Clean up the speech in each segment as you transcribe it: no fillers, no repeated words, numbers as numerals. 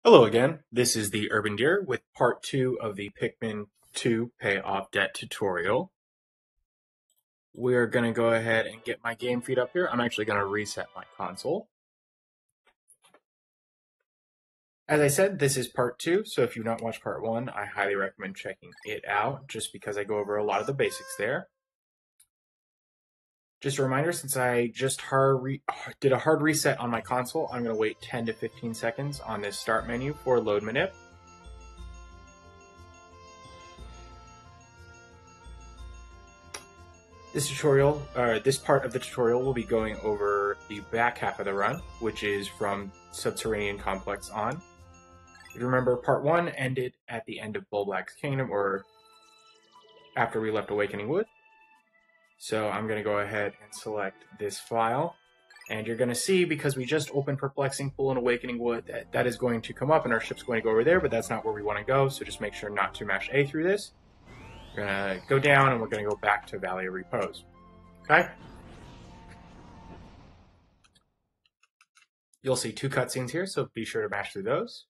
Hello again, this is the Urban Deer with part 2 of the Pikmin 2 Pay Off Debt tutorial. We're going to go ahead and get my game feed up here. I'm actually going to reset my console. As I said, this is part 2, so if you've not watched part 1, I highly recommend checking it out, just because I go over a lot of the basics there. Just a reminder, since I just did a hard reset on my console, I'm going to wait 10 to 15 seconds on this start menu for load manip. This part of the tutorial will be going over the back half of the run, which is from Subterranean Complex on. If you remember, part 1 ended at the end of Bulman's Kingdom, or after we left Awakening Wood. So I'm going to go ahead and select this file, and you're going to see, because we just opened Perplexing Pool and Awakening Wood, that is going to come up and our ship's going to go over there, but that's not where we want to go, so just make sure not to mash A through this. We're going to go down and we're going to go back to Valley of Repose. Okay? You'll see 2 cutscenes here, so be sure to mash through those.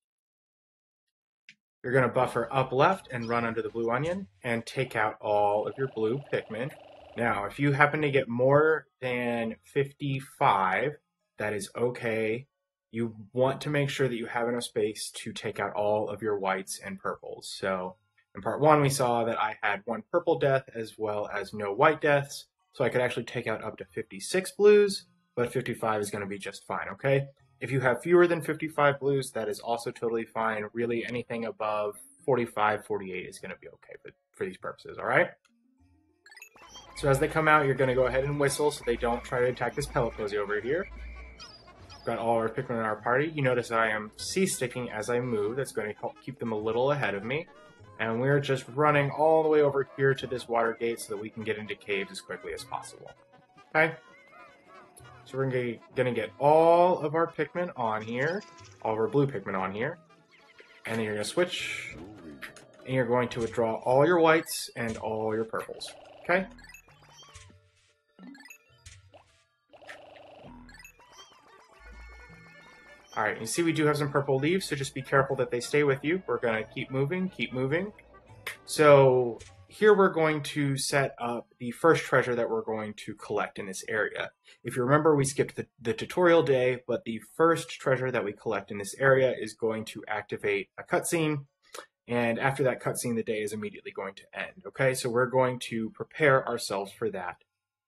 You're going to buffer up left and run under the blue onion and take out all of your blue Pikmin. Now, if you happen to get more than 55, that is okay. You want to make sure that you have enough space to take out all of your whites and purples. So in part 1, we saw that I had 1 purple death as well as no white deaths. So I could actually take out up to 56 blues, but 55 is going to be just fine, okay? If you have fewer than 55 blues, that is also totally fine. Really, anything above 45, 48 is going to be okay for these purposes, all right? So as they come out, you're going to go ahead and whistle so they don't try to attack this pellet cozy over here. Got all our Pikmin in our party. You notice that I am C-sticking as I move. That's going to help keep them a little ahead of me. And we're just running all the way over here to this water gate so that we can get into caves as quickly as possible. Okay? So we're going to get all of our Pikmin on here. All of our blue Pikmin on here. And then you're going to switch. And you're going to withdraw all your whites and all your purples. Okay? Alright, you see we do have some purple leaves, so just be careful that they stay with you. We're going to keep moving, keep moving. So here we're going to set up the first treasure that we're going to collect in this area. If you remember, we skipped the tutorial day, but the first treasure that we collect in this area is going to activate a cutscene, and after that cutscene, the day is immediately going to end. Okay, so we're going to prepare ourselves for that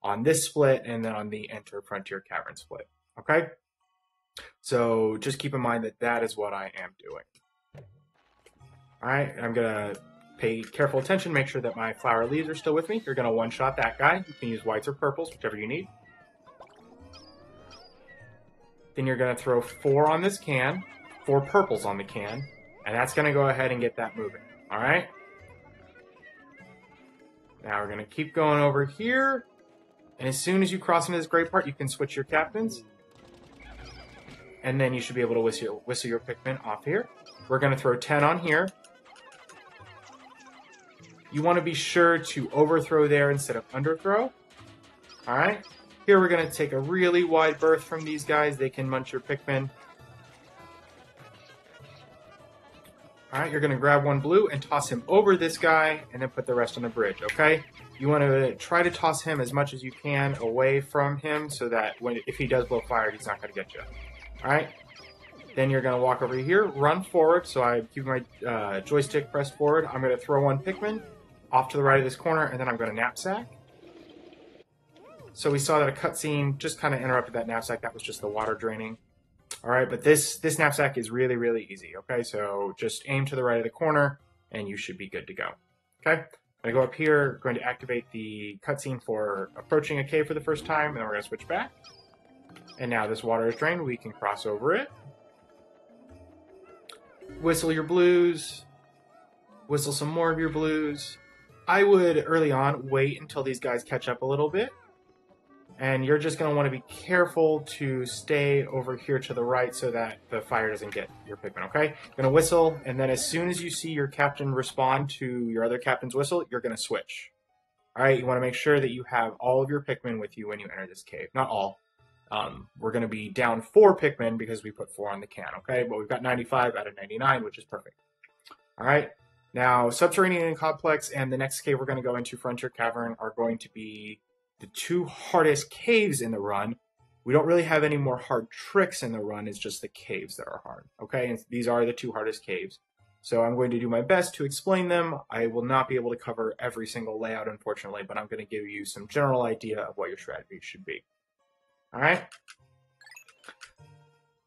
on this split and then on the Enter Frontier Cavern split. Okay? So just keep in mind that that is what I am doing. Alright, I'm going to pay careful attention, make sure that my flower leaves are still with me. You're going to one-shot that guy. You can use whites or purples, whichever you need. Then you're going to throw 4 on this can, 4 purples on the can, and that's going to go ahead and get that moving. Alright? Now we're going to keep going over here, and as soon as you cross into this gray part, you can switch your captains. And then you should be able to whistle your Pikmin off here. We're going to throw 10 on here. You want to be sure to overthrow there instead of underthrow. Alright. Here we're going to take a really wide berth from these guys. They can munch your Pikmin. Alright, you're going to grab 1 blue and toss him over this guy and then put the rest on the bridge, okay? You want to try to toss him as much as you can away from him so that if he does blow fire, he's not going to get you. Alright, then you're going to walk over here, run forward, so I keep my joystick pressed forward. I'm going to throw 1 Pikmin off to the right of this corner, and then I'm going to knapsack. So we saw that a cutscene just kind of interrupted that knapsack. That was just the water draining. Alright, but this knapsack is really, really easy, okay? So just aim to the right of the corner, and you should be good to go. Okay? I'm going to go up here, going to activate the cutscene for approaching a cave for the first time, and then we're going to switch back. And now this water is drained, we can cross over it. Whistle your blues. Whistle some more of your blues. I would, early on, wait until these guys catch up a little bit. And you're just going to want to be careful to stay over here to the right so that the fire doesn't get your Pikmin, okay? You're going to whistle, and then as soon as you see your captain respond to your other captain's whistle, you're going to switch. Alright, you want to make sure that you have all of your Pikmin with you when you enter this cave. Not all. We're going to be down 4 Pikmin because we put 4 on the can, okay? But we've got 95 out of 99, which is perfect. All right. Now, Subterranean Complex and the next cave we're going to go into, Frontier Cavern, are going to be the 2 hardest caves in the run. We don't really have any more hard tricks in the run. It's just the caves that are hard, okay? And these are the 2 hardest caves. So I'm going to do my best to explain them. I will not be able to cover every single layout, unfortunately, but I'm going to give you some general idea of what your strategy should be. All right?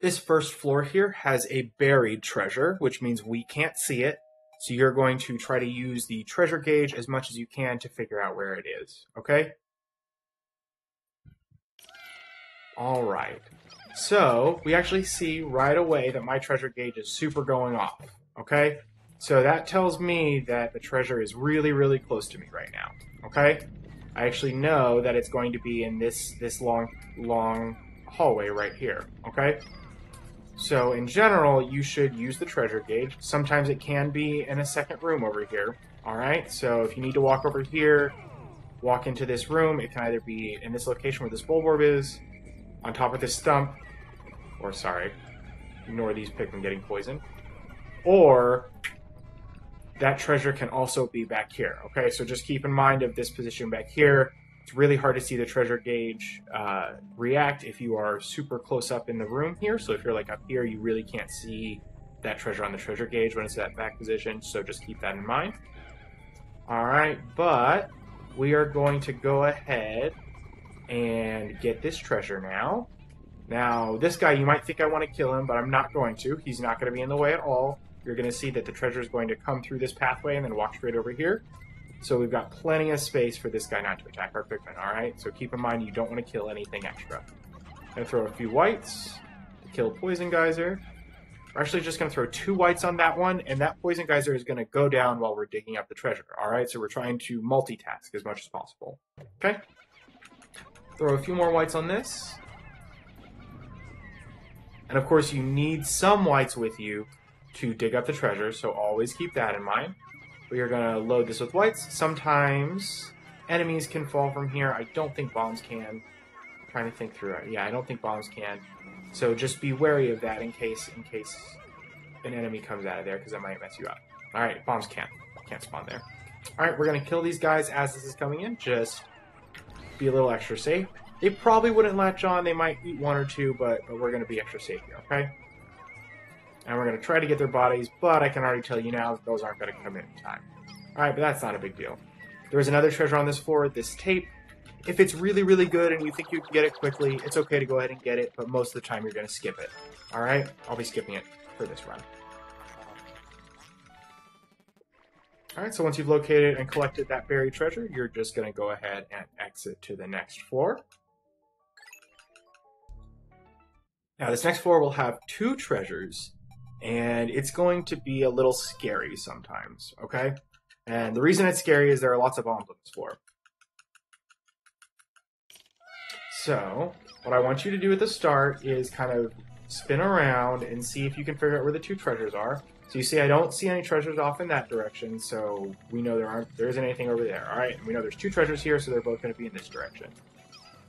This first floor here has a buried treasure, which means we can't see it. So you're going to try to use the treasure gauge as much as you can to figure out where it is, okay? All right. So we actually see right away that my treasure gauge is super going off, okay? So that tells me that the treasure is really, really close to me right now, okay? I actually know that it's going to be in this long hallway right here, okay? So in general, you should use the treasure gauge. Sometimes it can be in a second room over here, all right? So if you need to walk over here, walk into this room, it can either be in this location where this bulborb is, on top of this stump, or sorry, ignore these Pikmin getting poisoned, or that treasure can also be back here, okay? So just keep in mind of this position back here. It's really hard to see the treasure gauge react if you are super close up in the room here. So if you're like up here, you really can't see that treasure on the treasure gauge when it's at that back position. So just keep that in mind. All right, but we are going to go ahead and get this treasure now. Now, this guy, you might think I want to kill him, but I'm not going to. He's not going to be in the way at all. You're going to see that the treasure is going to come through this pathway and then walk straight over here. So we've got plenty of space for this guy not to attack our Pikmin, alright? So keep in mind you don't want to kill anything extra. I'm going to throw a few whites to kill Poison Geyser. We're actually just going to throw 2 whites on that one, and that Poison Geyser is going to go down while we're digging up the treasure, alright? So we're trying to multitask as much as possible. Okay? Throw a few more whites on this. And of course you need some whites with you to dig up the treasure, so always keep that in mind. We are going to load this with whites. Sometimes enemies can fall from here. I don't think bombs can. I'm trying to think through it. Yeah, I don't think bombs can. So just be wary of that in case an enemy comes out of there, because that might mess you up. Alright, bombs can't spawn there. Alright, we're going to kill these guys as this is coming in. Just be a little extra safe. They probably wouldn't latch on. They might eat 1 or 2, but we're going to be extra safe here, okay? And we're going to try to get their bodies, but I can already tell you now that those aren't going to come in time. Alright, but that's not a big deal. There is another treasure on this floor, this tape. If it's really, really good and you think you can get it quickly, it's okay to go ahead and get it, but most of the time you're going to skip it. Alright? I'll be skipping it for this run. Alright, so once you've located and collected that buried treasure, you're just going to go ahead and exit to the next floor. Now, this next floor will have 2 treasures, and it's going to be a little scary sometimes, okay? And the reason it's scary is there are lots of bombs on this floor. So, what I want you to do at the start is kind of spin around and see if you can figure out where the 2 treasures are. So you see I don't see any treasures off in that direction, so we know there isn't anything over there, alright? And we know there's 2 treasures here, so they're both going to be in this direction.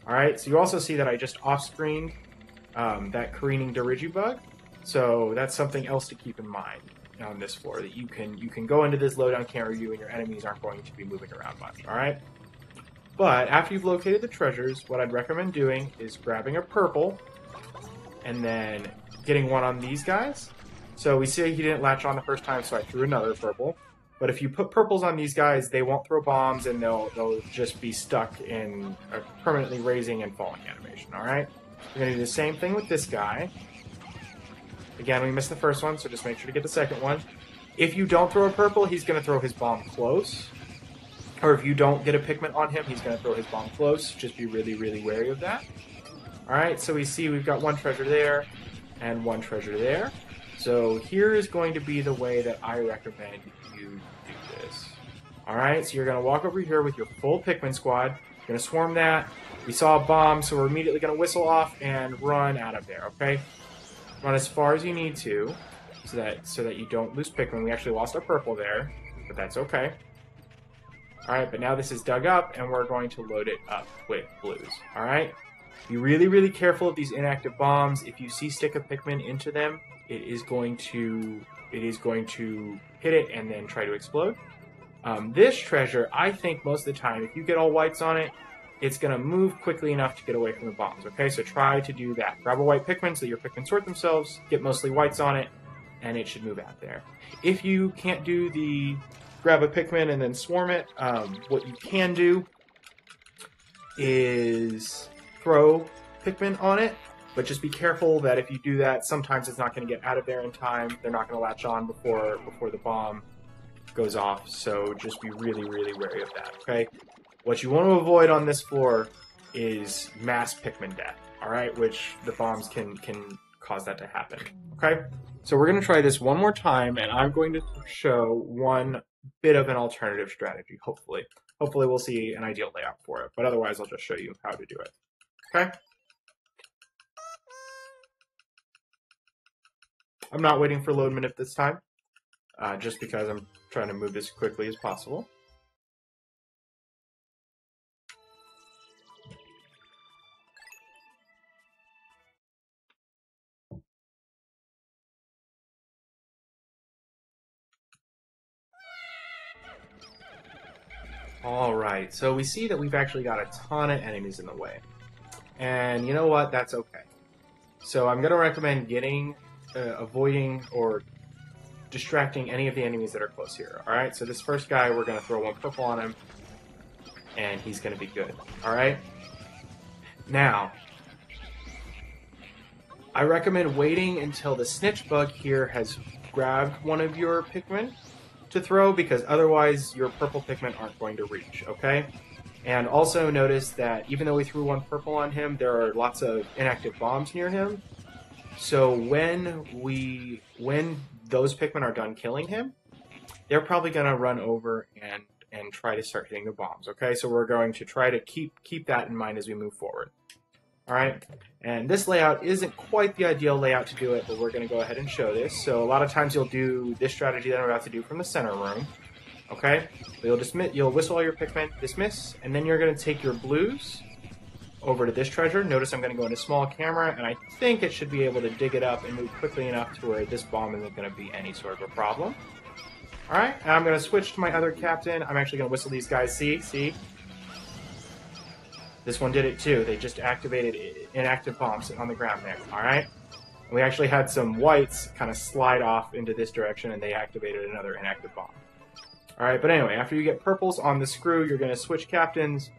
Alright, so you also see that I just off-screened that careening Doodlebug. So that's something else to keep in mind on this floor, that you can go into this low-down camera view and your enemies aren't going to be moving around much, alright? But after you've located the treasures, what I'd recommend doing is grabbing a purple and then getting 1 on these guys. So we see he didn't latch on the first time, so I threw another purple. But if you put purples on these guys, they won't throw bombs and they'll just be stuck in a permanently raising and falling animation, alright? We're going to do the same thing with this guy. Again, we missed the first one, so just make sure to get the second one. If you don't throw a purple, he's going to throw his bomb close. Or if you don't get a Pikmin on him, he's going to throw his bomb close. Just be really, really wary of that. Alright, so we see we've got 1 treasure there and 1 treasure there. So here is going to be the way that I recommend you do this. Alright, so you're going to walk over here with your full Pikmin squad. You're going to swarm that. We saw a bomb, so we're immediately going to whistle off and run out of there, okay? Run as far as you need to, so that you don't lose Pikmin. We actually lost our purple there, but that's okay. Alright, but now this is dug up, and we're going to load it up with blues. Alright? Be really, really careful of these inactive bombs. If you see stick a Pikmin into them, it is going to hit it and then try to explode. This treasure, I think most of the time, if you get all whites on it, it's going to move quickly enough to get away from the bombs, okay? So try to do that. Grab a white Pikmin so that your Pikmin sort themselves, get mostly whites on it, and it should move out there. If you can't do the grab a Pikmin and then swarm it, what you can do is throw Pikmin on it, but just be careful that if you do that, sometimes it's not going to get out of there in time. They're not going to latch on before the bomb goes off, so just be really, really wary of that, okay? What you want to avoid on this floor is mass Pikmin death, alright? Which the bombs can cause that to happen, okay? So we're going to try this one more time, and I'm going to show one bit of an alternative strategy, hopefully. Hopefully we'll see an ideal layout for it, but otherwise I'll just show you how to do it, okay? I'm not waiting for load minute this time, just because I'm trying to move this as quickly as possible. Alright, so we see that we've actually got a ton of enemies in the way. And you know what? That's okay. So I'm going to recommend avoiding or distracting any of the enemies that are close here. Alright, so this first guy, we're going to throw one purple on him, and he's going to be good. Alright? Now, I recommend waiting until the snitch bug here has grabbed one of your Pikmin to throw, because otherwise your purple Pikmin aren't going to reach, okay? And also notice that even though we threw one purple on him, there are lots of inactive bombs near him. So when those Pikmin are done killing him, they're probably going to run over and try to start hitting the bombs, okay? So we're going to try to keep that in mind as we move forward. Alright, and this layout isn't quite the ideal layout to do it, but we're going to go ahead and show this. So a lot of times you'll do this strategy that I'm about to do from the center room. Okay, you'll whistle all your Pikmin, dismiss, and then you're going to take your blues over to this treasure. Notice I'm going to go into small camera, and I think it should be able to dig it up and move quickly enough to where this bomb isn't going to be any sort of a problem. Alright, and I'm going to switch to my other captain. I'm actually going to whistle these guys. See? This one did it too. They just activated inactive bombs on the ground there. Alright? We actually had some whites kind of slide off into this direction, and they activated another inactive bomb. Alright, but anyway, after you get purples on the screw, you're going to switch captains,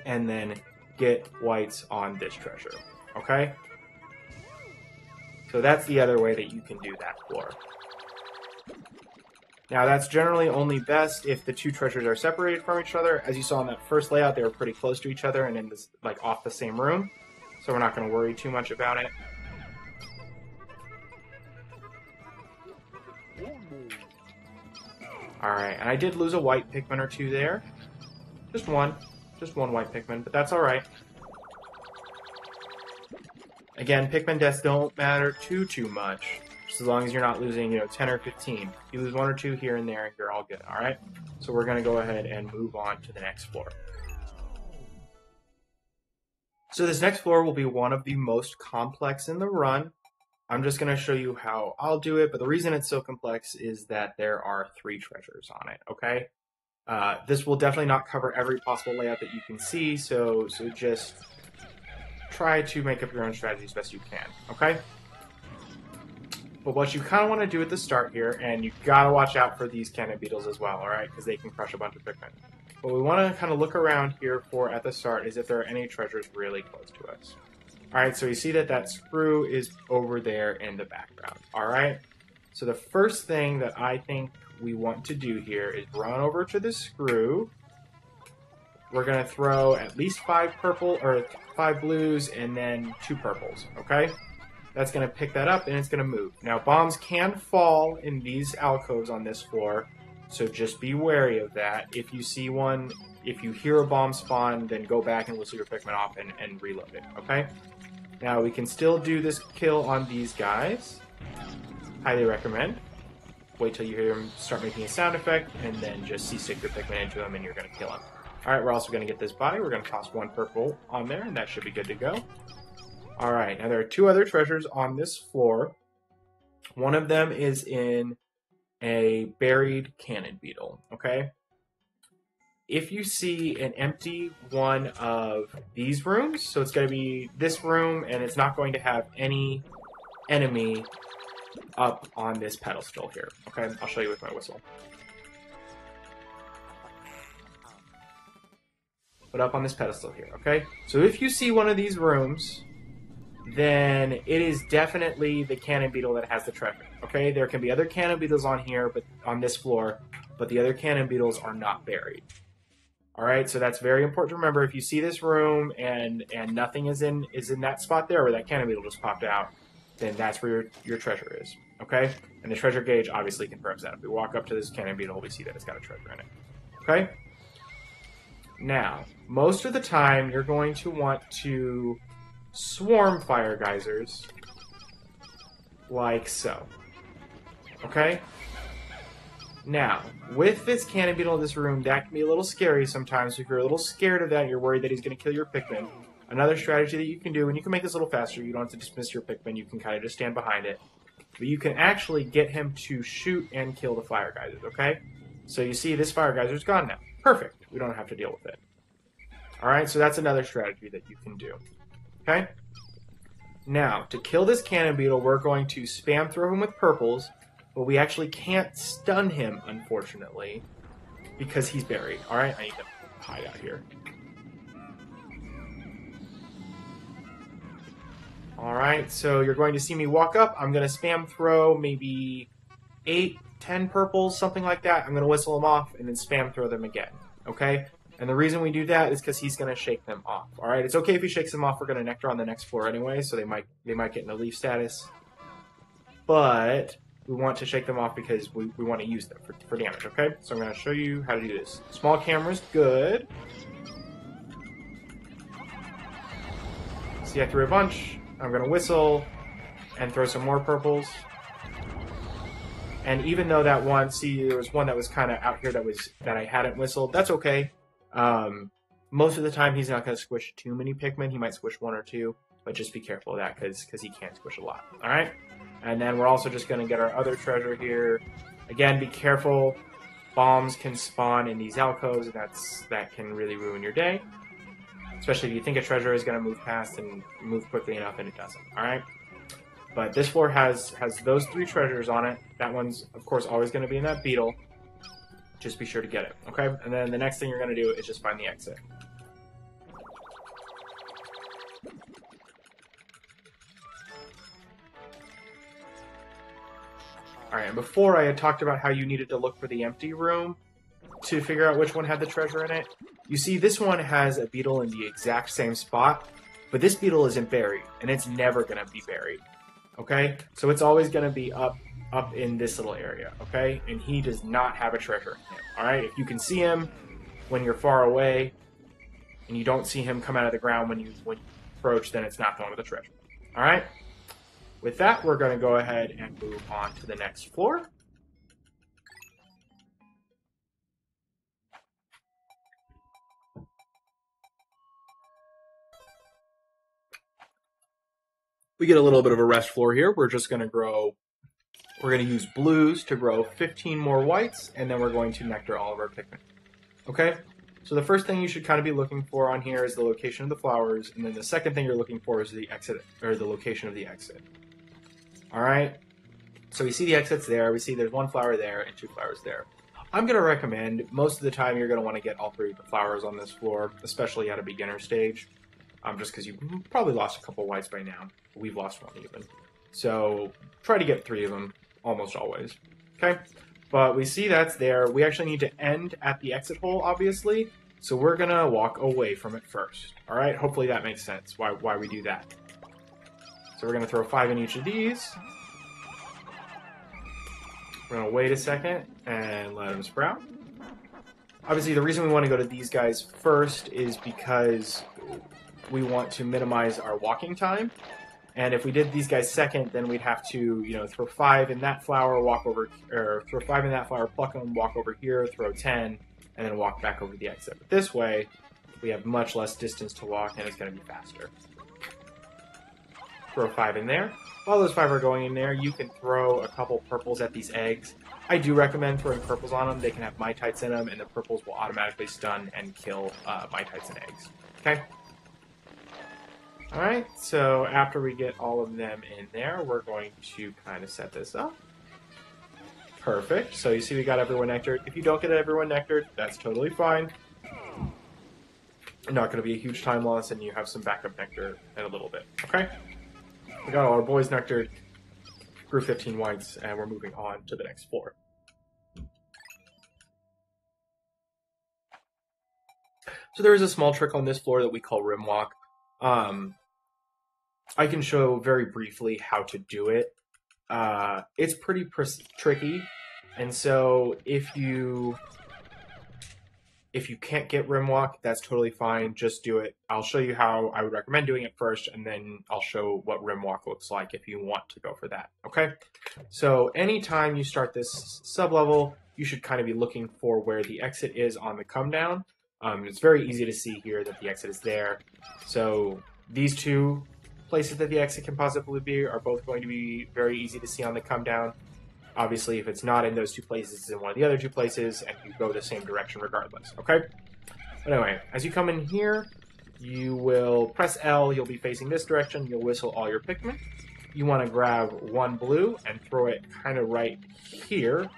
and then get whites on this treasure. Okay? So that's the other way that you can do that floor. Now, that's generally only best if the two treasures are separated from each other. As you saw in that first layout, they were pretty close to each other and in this, like, off the same room. So we're not going to worry too much about it. Alright, and I did lose a white Pikmin or two there. Just one white Pikmin, but that's alright. Again, Pikmin deaths don't matter too much. Just as long as you're not losing, 10 or 15. If you lose one or two here and there, you're all good, alright? So we're going to go ahead and move on to the next floor. So this next floor will be one of the most complex in the run. I'm just going to show you how I'll do it, but the reason it's so complex is that there are 3 treasures on it, okay? This will definitely not cover every possible layout that you can see, so just try to make up your own strategy as best you can, okay? But what you kind of want to do at the start here, and you got to watch out for these cannon beetles as well, alright? Because they can crush a bunch of Pikmin. What we want to kind of look around here for at the start is if there are any treasures really close to us. Alright, so you see that screw is over there in the background, alright? So the first thing that I think we want to do here is run over to the screw. We're going to throw at least 5 blues and then 2 purples, okay? That's going to pick that up and it's going to move. Now, bombs can fall in these alcoves on this floor, so just be wary of that. If you see one, if you hear a bomb spawn, then go back and whistle your Pikmin off and reload it, okay? Now, we can still do this kill on these guys. Highly recommend. Wait till you hear them start making a sound effect, and then just C-stick your Pikmin into them and you're going to kill them. Alright, we're also going to get this body. We're going to toss 1 purple on there, and that should be good to go. Alright, now there are 2 other treasures on this floor. One of them is in a buried cannon beetle, okay? If you see an empty one of these rooms, so it's going to be this room, and it's not going to have any enemy up on this pedestal here, okay? I'll show you with my whistle. But up on this pedestal here, okay? So if you see one of these rooms, then it is definitely the cannon beetle that has the treasure, okay? There can be other cannon beetles on here, but on this floor, but the other cannon beetles are not buried. Alright, so that's very important to remember. If you see this room and nothing is in that spot there where that cannon beetle just popped out, then that's where your treasure is, okay? And the treasure gauge obviously confirms that. If we walk up to this cannon beetle, we see that it's got a treasure in it, okay? Now, most of the time, you're going to want to swarm fire geysers like so, okay? Now, with this cannon beetle in this room, that can be a little scary sometimes. If you're a little scared of that, you're worried that he's going to kill your Pikmin, another strategy that you can do, and you can make this a little faster, you don't have to dismiss your Pikmin, you can kind of just stand behind it, but you can actually get him to shoot and kill the fire geysers, okay? So you see this fire geyser's gone now. Perfect. We don't have to deal with it. Alright, so that's another strategy that you can do. Okay? Now, to kill this cannon beetle, we're going to spam throw him with purples, but we actually can't stun him, unfortunately, because he's buried. Alright, I need to hide out here. Alright, so you're going to see me walk up. I'm going to spam throw maybe 8, 10 purples, something like that. I'm going to whistle them off and then spam throw them again. Okay? And the reason we do that is because he's going to shake them off. Alright, it's okay if he shakes them off. We're going to nectar on the next floor anyway, so they might get in a leaf status. But we want to shake them off because we want to use them for damage, okay? So I'm going to show you how to do this. Small camera's good. See, I threw a bunch. I'm going to whistle and throw some more purples. And even though that one, see, there was one that was kind of out here that I hadn't whistled, that's okay. Most of the time, he's not going to squish too many Pikmin. He might squish 1 or 2, but just be careful of that because he can squish a lot. All right? And then we're also just going to get our other treasure here. Again, be careful. Bombs can spawn in these alcoves, and that can really ruin your day. Especially if you think a treasure is going to move past and move quickly enough, and it doesn't. All right? But this floor has those 3 treasures on it. That one's, of course, always going to be in that beetle. Just be sure to get it, okay? And then the next thing you're going to do is just find the exit. Alright, and before I had talked about how you needed to look for the empty room to figure out which one had the treasure in it. You see, this one has a beetle in the exact same spot, but this beetle isn't buried, and it's never going to be buried. Okay? So it's always going to be up in this little area, okay? And he does not have a treasure in him, alright? If you can see him when you're far away, and you don't see him come out of the ground when you approach, then it's not the one with the treasure. Alright? With that, we're going to go ahead and move on to the next floor. We get a little bit of a rest floor here. We're just going to use blues to grow 15 more whites, and then we're going to nectar all of our Pikmin. Okay? So the first thing you should kind of be looking for on here is the location of the flowers, and then the second thing you're looking for is the exit, or the location of the exit. Alright? So we see the exits there, we see there's 1 flower there and 2 flowers there. I'm going to recommend, most of the time you're going to want to get all 3 of the flowers on this floor, especially at a beginner stage, just because you've probably lost a couple whites by now. We've lost 1 even. So try to get 3 of them, almost always. Okay? But we see that's there. We actually need to end at the exit hole, obviously, so we're going to walk away from it first. Alright? Hopefully that makes sense, why we do that. So we're going to throw 5 in each of these. We're going to wait a second and let them sprout. Obviously, the reason we want to go to these guys first is because we want to minimize our walking time. And if we did these guys second, then we'd have to, throw 5 in that flower, walk over, or throw 5 in that flower, pluck them, walk over here, throw 10, and then walk back over the exit. But this way, we have much less distance to walk, and it's going to be faster. Throw 5 in there. While those 5 are going in there, you can throw a couple purples at these eggs. I do recommend throwing purples on them. They can have Mites in them, and the purples will automatically stun and kill Mites and eggs. Okay? Alright, so after we get all of them in there, we're going to kind of set this up. Perfect. So you see we got everyone nectared. If you don't get everyone nectared, that's totally fine. Not going to be a huge time loss, and you have some backup nectar in a little bit. Okay? We got all our boys nectared, grew 15 whites, and we're moving on to the next floor. So there is a small trick on this floor that we call Rimwalk. I can show very briefly how to do it. It's pretty tricky, and so if you can't get Rimwalk, that's totally fine. Just do it. I'll show you how I would recommend doing it first, and then I'll show what Rimwalk looks like if you want to go for that. Okay? So anytime you start this sub-level, you should kind of be looking for where the exit is on the come down. It's very easy to see here that the exit is there. So these two places that the exit can possibly be are both going to be very easy to see on the come down. Obviously, if it's not in those two places, it's in one of the other two places, and you go the same direction regardless, okay? But anyway, as you come in here, you will press L, you'll be facing this direction, you'll whistle all your Pikmin. You want to grab one blue and throw it kind of right here.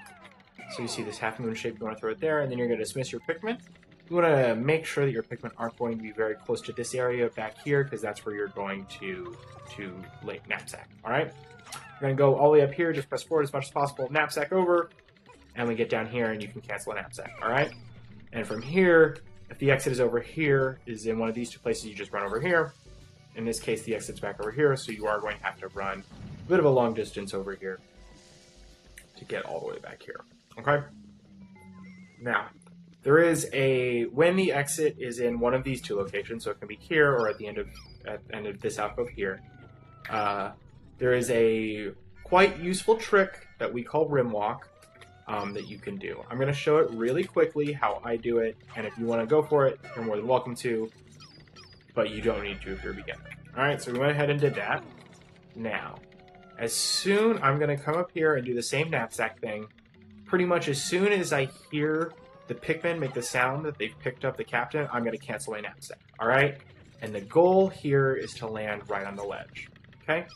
So you see this half moon shape, you want to throw it there, and then you're going to dismiss your Pikmin. You want to make sure that your Pikmin aren't going to be very close to this area back here, because that's where you're going to lay knapsack, alright? We're going to go all the way up here, just press forward as much as possible, knapsack over, and we get down here and you can cancel a knapsack, alright? And from here, if the exit is over here, is in one of these two places, you just run over here. In this case, the exit's back over here, so you are going to have to run a bit of a long distance over here to get all the way back here, okay? Now, there is when the exit is in one of these two locations, so it can be here or at the end of this outpost here, there is a quite useful trick that we call Rimwalk that you can do. I'm going to show it really quickly how I do it, and if you want to go for it, you're more than welcome to, but you don't need to if you're a beginner. Alright, so we went ahead and did that. Now, I'm going to come up here and do the same knapsack thing. Pretty much as soon as I hear the Pikmin make the sound that they've picked up the captain, I'm going to cancel my knapsack. Alright? And the goal here is to land right on the ledge. Okay?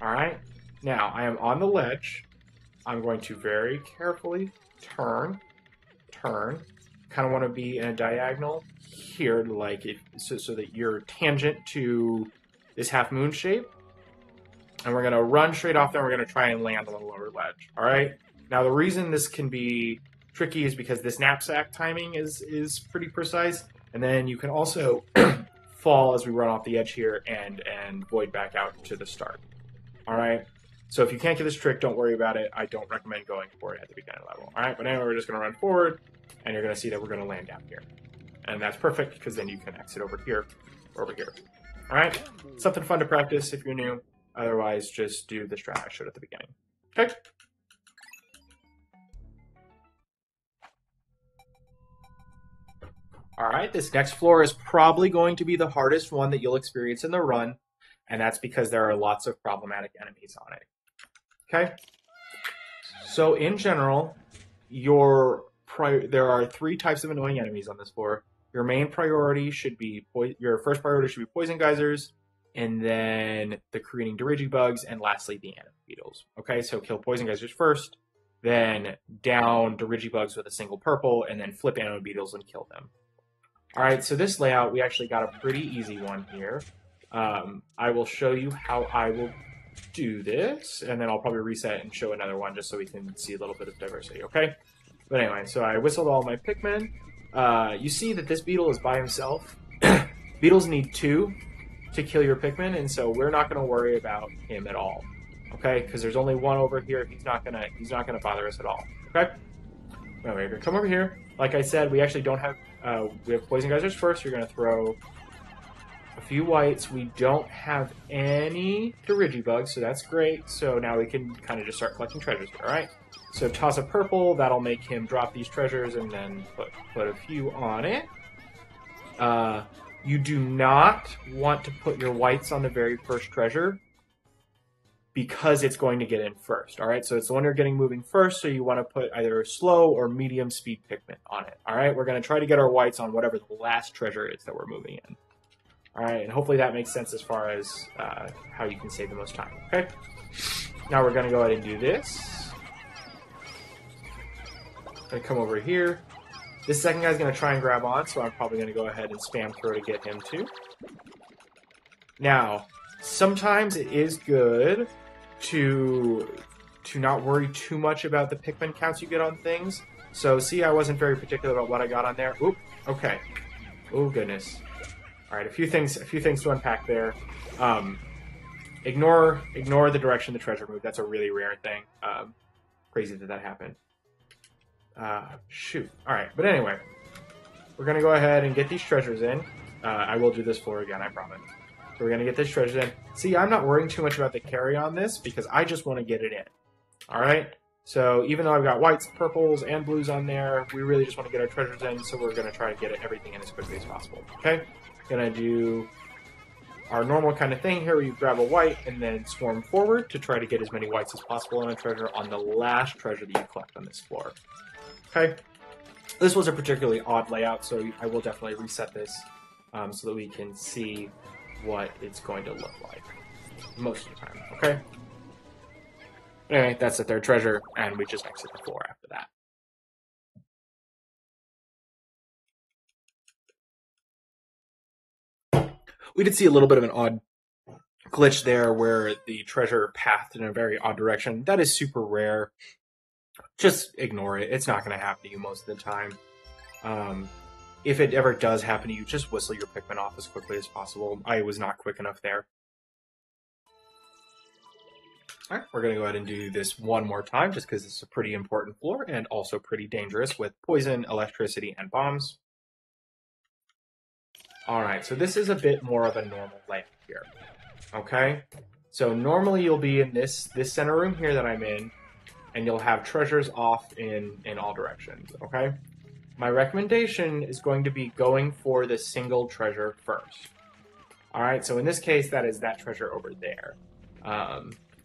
Alright? Now, I am on the ledge. I'm going to very carefully turn. Kind of want to be in a diagonal here, like so that you're tangent to this half moon shape. And we're going to run straight off there, and we're going to try and land on the lower ledge. Alright? Now, the reason this can be tricky is because this knapsack timing is pretty precise. And then you can also fall as we run off the edge here and void back out to the start. Alright? So if you can't get this trick, don't worry about it. I don't recommend going for it at the beginner level. Alright? But anyway, we're just going to run forward, and you're going to see that we're going to land down here. And that's perfect, because then you can exit over here or over here. Alright? Something fun to practice if you're new. Otherwise, just do the strat I showed at the beginning. Okay? Alright, this next floor is probably going to be the hardest one that you'll experience in the run, and that's because there are lots of problematic enemies on it. Okay? So, in general, there are 3 types of annoying enemies on this floor. Your main priority should be, your first priority should be poison geysers, and then the careening Doodlebugs, and lastly the anime beetles. Okay, so kill poison geysers first, then down Doodlebugs with a single purple, and then flip anime beetles and kill them. Alright, so this layout, we actually got a pretty easy one here. I will show you how I will do this, and then I'll probably reset and show another one just so we can see a little bit of diversity, okay? But anyway, so I whistled all my Pikmin. You see that this beetle is by himself. Beetles need 2 to kill your Pikmin, and so we're not going to worry about him at all, okay? Because there's only 1 over here. He's not gonna bother us at all, okay? Anyway, we're gonna come over here. Like I said, we actually don't have we have poison geysers first. You're gonna throw a few whites. We don't have any Doodlebugs, so that's great. So now we can kind of just start collecting treasures here, all right? So toss a purple, that'll make him drop these treasures, and then put a few on it. You do not want to put your whites on the very first treasure because it's going to get in first, all right? So it's the one you're getting moving first, so you want to put either a slow or medium speed Pikmin on it, all right? We're going to try to get our whites on whatever the last treasure is that we're moving in. All right, and hopefully that makes sense as far as how you can save the most time, okay? Now we're going to go ahead and do this. Going to come over here. This second guy's going to try and grab on, so I'm probably going to go ahead and spam throw to get him too. Now, sometimes it is good to not worry too much about the Pikmin counts you get on things. So, see, I wasn't very particular about what I got on there. Oop, okay. Oh, goodness. All right, a few things to unpack there. Ignore the direction the treasure moved. That's a really rare thing. Crazy that happened. Shoot. All right, but anyway, we're gonna go ahead and get these treasures in. I will do this floor again, I promise. So we're gonna get these treasures in. See, I'm not worrying too much about the carry on this because I just want to get it in. All right. So even though I've got whites, purples, and blues on there, we really just want to get our treasures in. So we're gonna try to get everything in as quickly as possible. Okay. Gonna do our normal kind of thing here where you grab a white and then swarm forward to try to get as many whites as possible on a treasure on the last treasure that you collect on this floor. Okay, this was a particularly odd layout, so I will definitely reset this so that we can see what it's going to look like most of the time, okay? Anyway, that's the third treasure, and we just exit the floor after that. We did see a little bit of an odd glitch there where the treasure pathed in a very odd direction. That is super rare. Just ignore it. It's not going to happen to you most of the time. If it ever does happen to you, just whistle your Pikmin off as quickly as possible. I was not quick enough there. Alright, we're going to go ahead and do this one more time, just because it's a pretty important floor, and also pretty dangerous with poison, electricity, and bombs. Alright, so this is a bit more of a normal layout here. Okay? So normally you'll be in this center room here that I'm in, and you'll have treasures off in all directions, okay? My recommendation is going to be going for the single treasure first. Alright, so in this case, that is that treasure over there.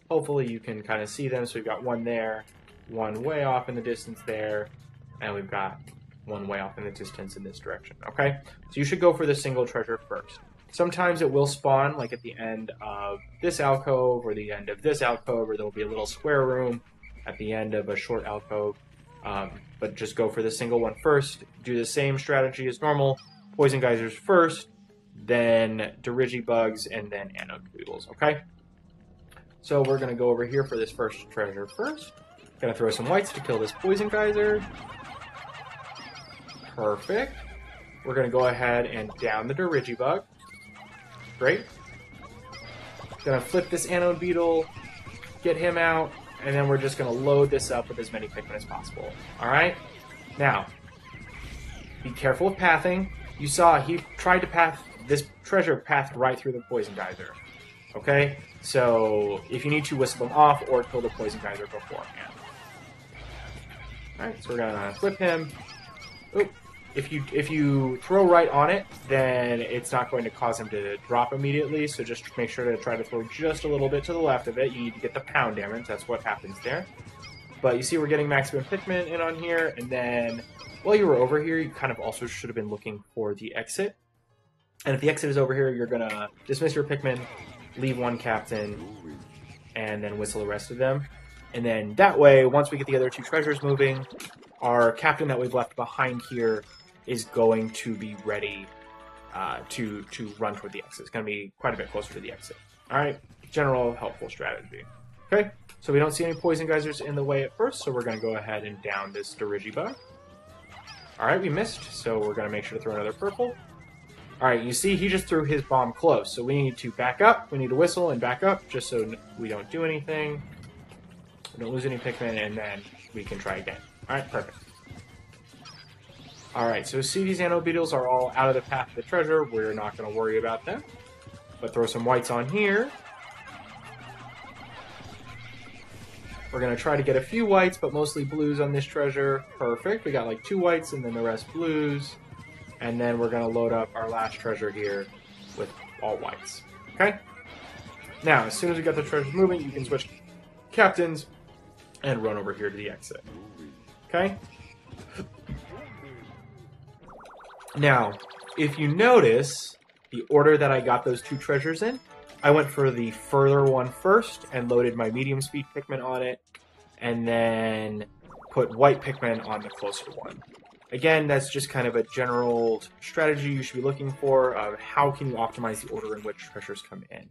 Hopefully you can kind of see them. So we've got one there, one way off in the distance there, and we've got one way off in the distance in this direction, okay? So you should go for the single treasure first. Sometimes it will spawn, like at the end of this alcove, or the end of this alcove, or there'll be a little square room at the end of a short alcove, but just go for the single one first. Do the same strategy as normal. Poison geysers first, then Doodlebugs, and then anode Beetles, okay? So we're going to go over here for this first treasure first. Going to throw some whites to kill this poison geyser. Perfect. We're going to go ahead and down the Doodlebug. Great. Going to flip this anode Beetle, get him out, and then we're just going to load this up with as many Pikmin as possible. Alright? Now, be careful of pathing. You saw he tried to path, this treasure pathed right through the poison geyser. Okay? So, if you need to, whistle them off or kill the poison geyser beforehand. Alright, so we're going to flip him. Oop. If you throw right on it, then it's not going to cause him to drop immediately, so just make sure to try to throw just a little bit to the left of it. You need to get the pound damage, that's what happens there. But you see we're getting maximum Pikmin in on here, and then while you were over here, you kind of also should have been looking for the exit. And if the exit is over here, you're going to dismiss your Pikmin, leave one captain, and then whistle the rest of them. And then that way, once we get the other two treasures moving, our captain that we've left behind here is going to be ready to run toward the exit. It's going to be quite a bit closer to the exit. All right, general helpful strategy. Okay, so we don't see any poison geysers in the way at first, so we're going to go ahead and down this Doodlebug. All right, we missed, so we're going to make sure to throw another purple. All right, you see he just threw his bomb close, so we need to back up. We need to whistle and back up just so we don't do anything. We don't lose any Pikmin, and then we can try again. All right, perfect. Alright, so see these anode Beetles are all out of the path of the treasure. We're not going to worry about them. But throw some whites on here. We're going to try to get a few whites, but mostly blues on this treasure. Perfect. We got like 2 whites and then the rest blues. And then we're going to load up our last treasure here with all whites. Okay? Now, as soon as we got the treasures moving, you can switch captains and run over here to the exit. Okay? Now, if you notice the order that I got those 2 treasures in, I went for the further one first and loaded my medium speed Pikmin on it, and then put white Pikmin on the closer one. Again, that's just kind of a general strategy you should be looking for of how can you optimize the order in which treasures come in.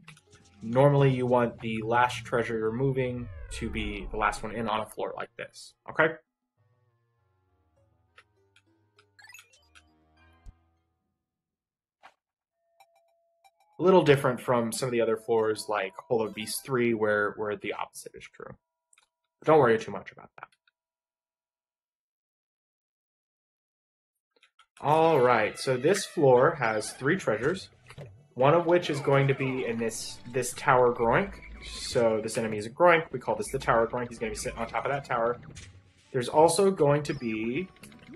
Normally you want the last treasure you're moving to be the last one in on a floor like this, okay? A little different from some of the other floors like Hole of Beast 3 where the opposite is true. But don't worry too much about that. Alright, so this floor has 3 treasures, one of which is going to be in this tower Groink. So this enemy is a Groink, we call this the tower Groink, he's going to be sitting on top of that tower. There's also going to be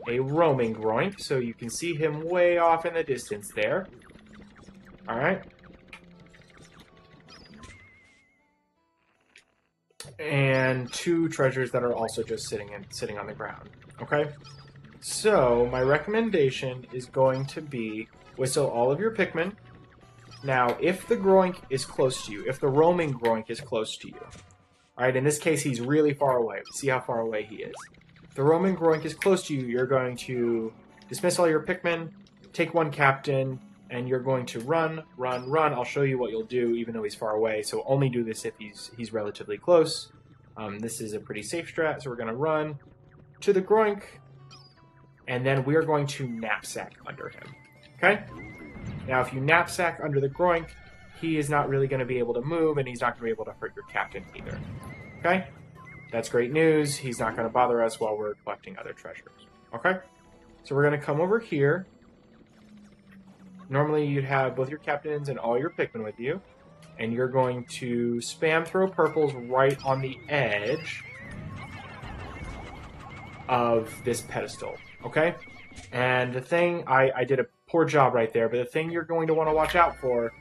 a roaming Groink, so you can see him way off in the distance there. Alright. And 2 treasures that are also just sitting on the ground. Okay? So, my recommendation is going to be whistle all of your Pikmin. Now, if the Groink is close to you, if the roaming Groink is close to you, alright, in this case he's really far away. See how far away he is. If the roaming Groink is close to you, you're going to dismiss all your Pikmin, take 1 captain, and you're going to run, run, run. I'll show you what you'll do even though he's far away, so only do this if he's relatively close. This is a pretty safe strat, so we're going to run to the Groink, and then we're going to knapsack under him. Okay? Now, if you knapsack under the Groink, he is not really going to be able to move, and he's not going to be able to hurt your captain either. Okay? That's great news. He's not going to bother us while we're collecting other treasures. Okay? So we're going to come over here. Normally you'd have both your captains and all your Pikmin with you, and you're going to spam throw purples right on the edge of this pedestal, okay? And the thing, I did a poor job right there, but the thing you're going to want to watch out for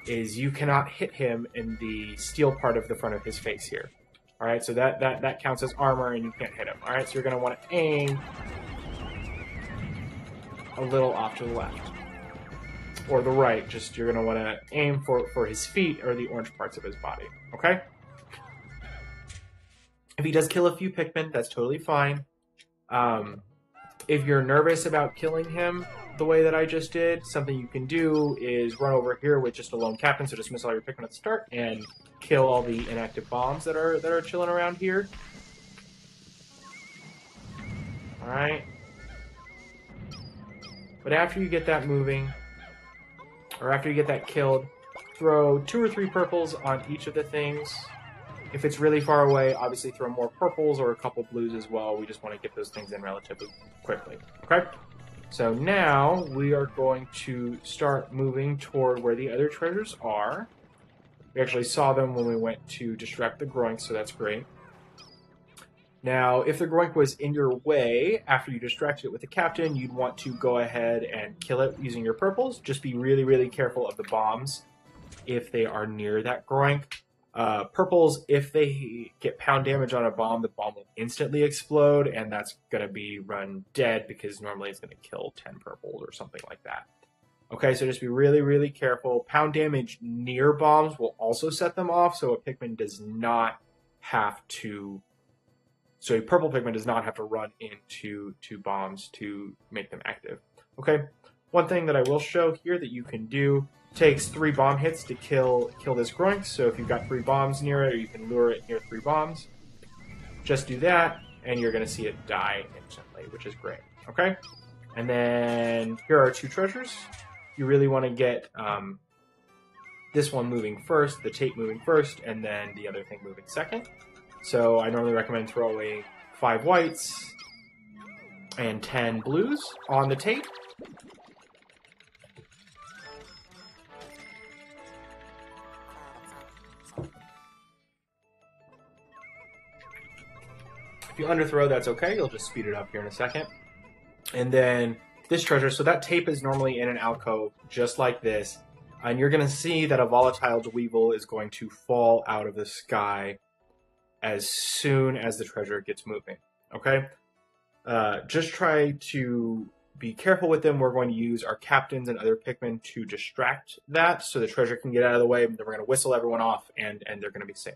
is you cannot hit him in the steel part of the front of his face here. Alright, so that counts as armor and you can't hit him. Alright, so you're going to want to aim a little off to the left. Or the right, just you're going to want to aim for his feet or the orange parts of his body, okay? If he does kill a few Pikmin, that's totally fine. If you're nervous about killing him the way that I just did, something you can do is run over here with just a lone captain, so dismiss all your Pikmin at the start, and kill all the inactive bombs that are chilling around here. Alright. But after you get that moving, or after you get that killed, throw 2 or 3 purples on each of the things. If it's really far away, obviously throw more purples or a couple blues as well. We just want to get those things in relatively quickly. Okay? So now we are going to start moving toward where the other treasures are. We actually saw them when we went to distract the Groink, so that's great. Now, if the Groink was in your way after you distracted it with the captain, you'd want to go ahead and kill it using your purples. Just be really, really careful of the bombs if they are near that Groink. Purples, if they get pound damage on a bomb, the bomb will instantly explode, and that's going to be run dead because normally it's going to kill 10 purples or something like that. Okay, so just be really, really careful. Pound damage near bombs will also set them off, so a Pikmin does not have to... So a purple Pikmin does not have to run into bombs to make them active. Okay, one thing that I will show here that you can do, takes 3 bomb hits to kill this Groink. So if you've got 3 bombs near it, or you can lure it near 3 bombs, just do that, and you're going to see it die instantly, which is great. Okay, and then here are 2 treasures. You really want to get this one moving first, the tape moving first, and then the other thing moving second. So I normally recommend throwing 5 whites and 10 blues on the tape. If you underthrow, that's okay. You'll just speed it up here in a second. And then this treasure, so that tape is normally in an alcove just like this. And you're going to see that a volatile Dweevil is going to fall out of the sky as soon as the treasure gets moving. Okay? Just try to be careful with them. We're going to use our captains and other Pikmin to distract that so the treasure can get out of the way. Then we're going to whistle everyone off and they're going to be safe.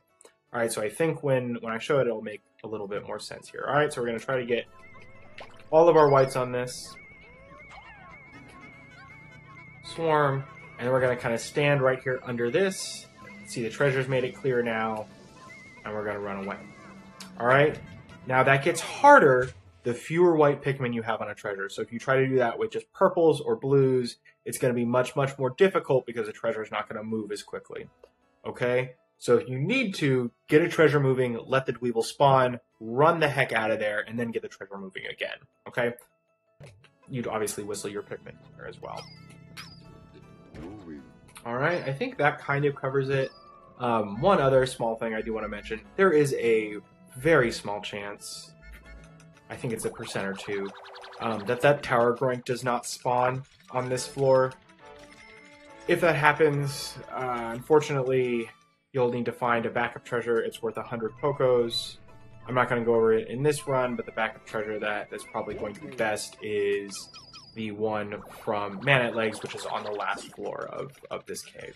All right, so I think when I show it, it'll make a little bit more sense here. All right, so we're going to try to get all of our whites on this swarm, and then we're going to kind of stand right here under this. See, the treasure's made it clear now, and we're going to run away. All right, now that gets harder the fewer white Pikmin you have on a treasure. So if you try to do that with just purples or blues, it's going to be much, much more difficult because the treasure is not going to move as quickly. Okay? So if you need to, get a treasure moving, let the Dweevil spawn, run the heck out of there, and then get the treasure moving again. Okay? You'd obviously whistle your Pikmin here as well. Alright, I think that kind of covers it. One other small thing I do want to mention. There is a very small chance, I think it's 1% or 2%, that tower groink does not spawn on this floor. If that happens, unfortunately, you'll need to find a backup treasure. It's worth 100 Pokos. I'm not going to go over it in this run, but the backup treasure that's probably going to be best is the one from Man-at-Legs, which is on the last floor of this cave.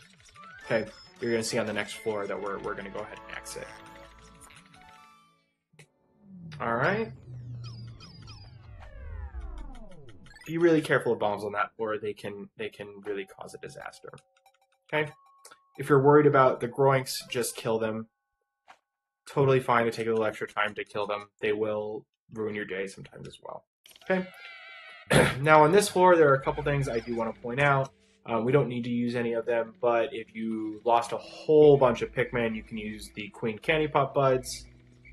Okay, you're going to see on the next floor that we're going to go ahead and exit. Alright. Be really careful of bombs on that floor. They can really cause a disaster. Okay? If you're worried about the groinks, just kill them. Totally fine to take a little extra time to kill them. They will ruin your day sometimes as well. Okay? Now on this floor, there are a couple things I do want to point out. We don't need to use any of them, but if you lost a whole bunch of Pikmin, you can use the Queen Candy Pop Buds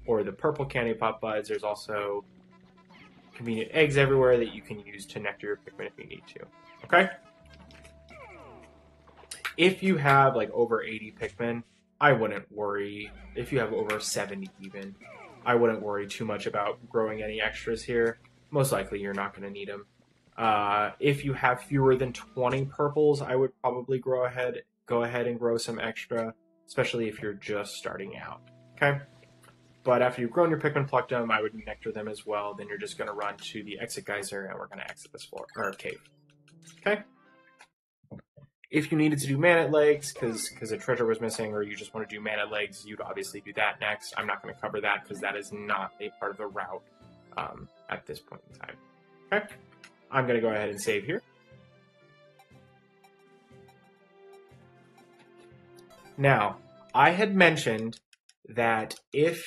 or the Purple Candy Pop Buds. There's also convenient eggs everywhere that you can use to nectar your Pikmin if you need to. Okay? If you have like over 80 Pikmin, I wouldn't worry. If you have over 70 even, I wouldn't worry too much about growing any extras here. Most likely you're not going to need them. If you have fewer than 20 purples, I would probably go ahead and grow some extra, especially if you're just starting out. Okay? But after you've grown your Pikmin, plucked them, I would nectar them as well. Then you're just going to run to the exit geyser, and we're going to exit this floor, or cave. Okay? If you needed to do Man-at-Legs, because a treasure was missing, or you just want to do Man-at-Legs, you'd obviously do that next. I'm not going to cover that, because that is not a part of the route at this point in time. Okay? I'm going to go ahead and save here. Now, I had mentioned that if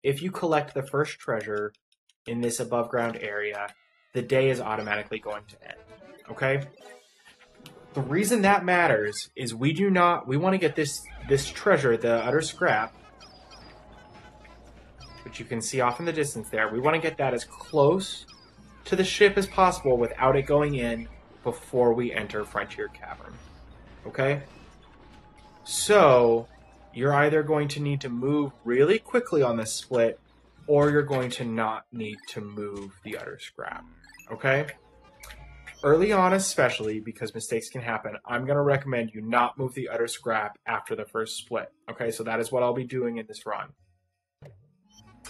you collect the first treasure in this above ground area, the day is automatically going to end. Okay? The reason that matters is we want to get this treasure, the utter scrap, which you can see off in the distance there. We want to get that as close to the ship as possible without it going in before we enter Frontier Cavern. Okay? So, you're either going to need to move really quickly on this split, or you're going to not need to move the utter scrap. Okay? Early on especially, because mistakes can happen, I'm going to recommend you not move the utter scrap after the first split. Okay, so that is what I'll be doing in this run.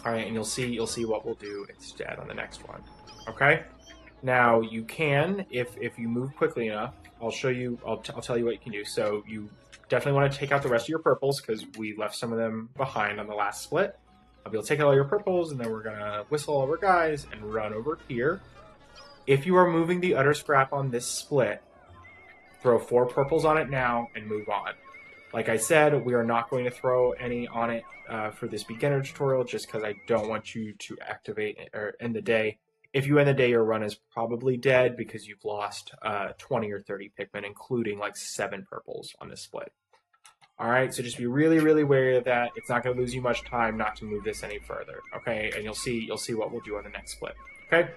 Alright, and you'll see what we'll do instead on the next one. Okay? Now, you can, if you move quickly enough, I'll tell you what you can do. So, you definitely want to take out the rest of your purples, because we left some of them behind on the last split. I'll be able to take out all your purples, and then we're going to whistle all of our guys and run over here. If you are moving the utter scrap on this split, throw 4 purples on it now and move on. Like I said, we are not going to throw any on it for this beginner tutorial, just because I don't want you to activate or end the day. If you end the day, your run is probably dead because you've lost 20 or 30 Pikmin, including like 7 purples on this split. Alright, so just be really, really wary of that. It's not going to lose you much time not to move this any further. Okay, and you'll see what we'll do on the next split. Okay?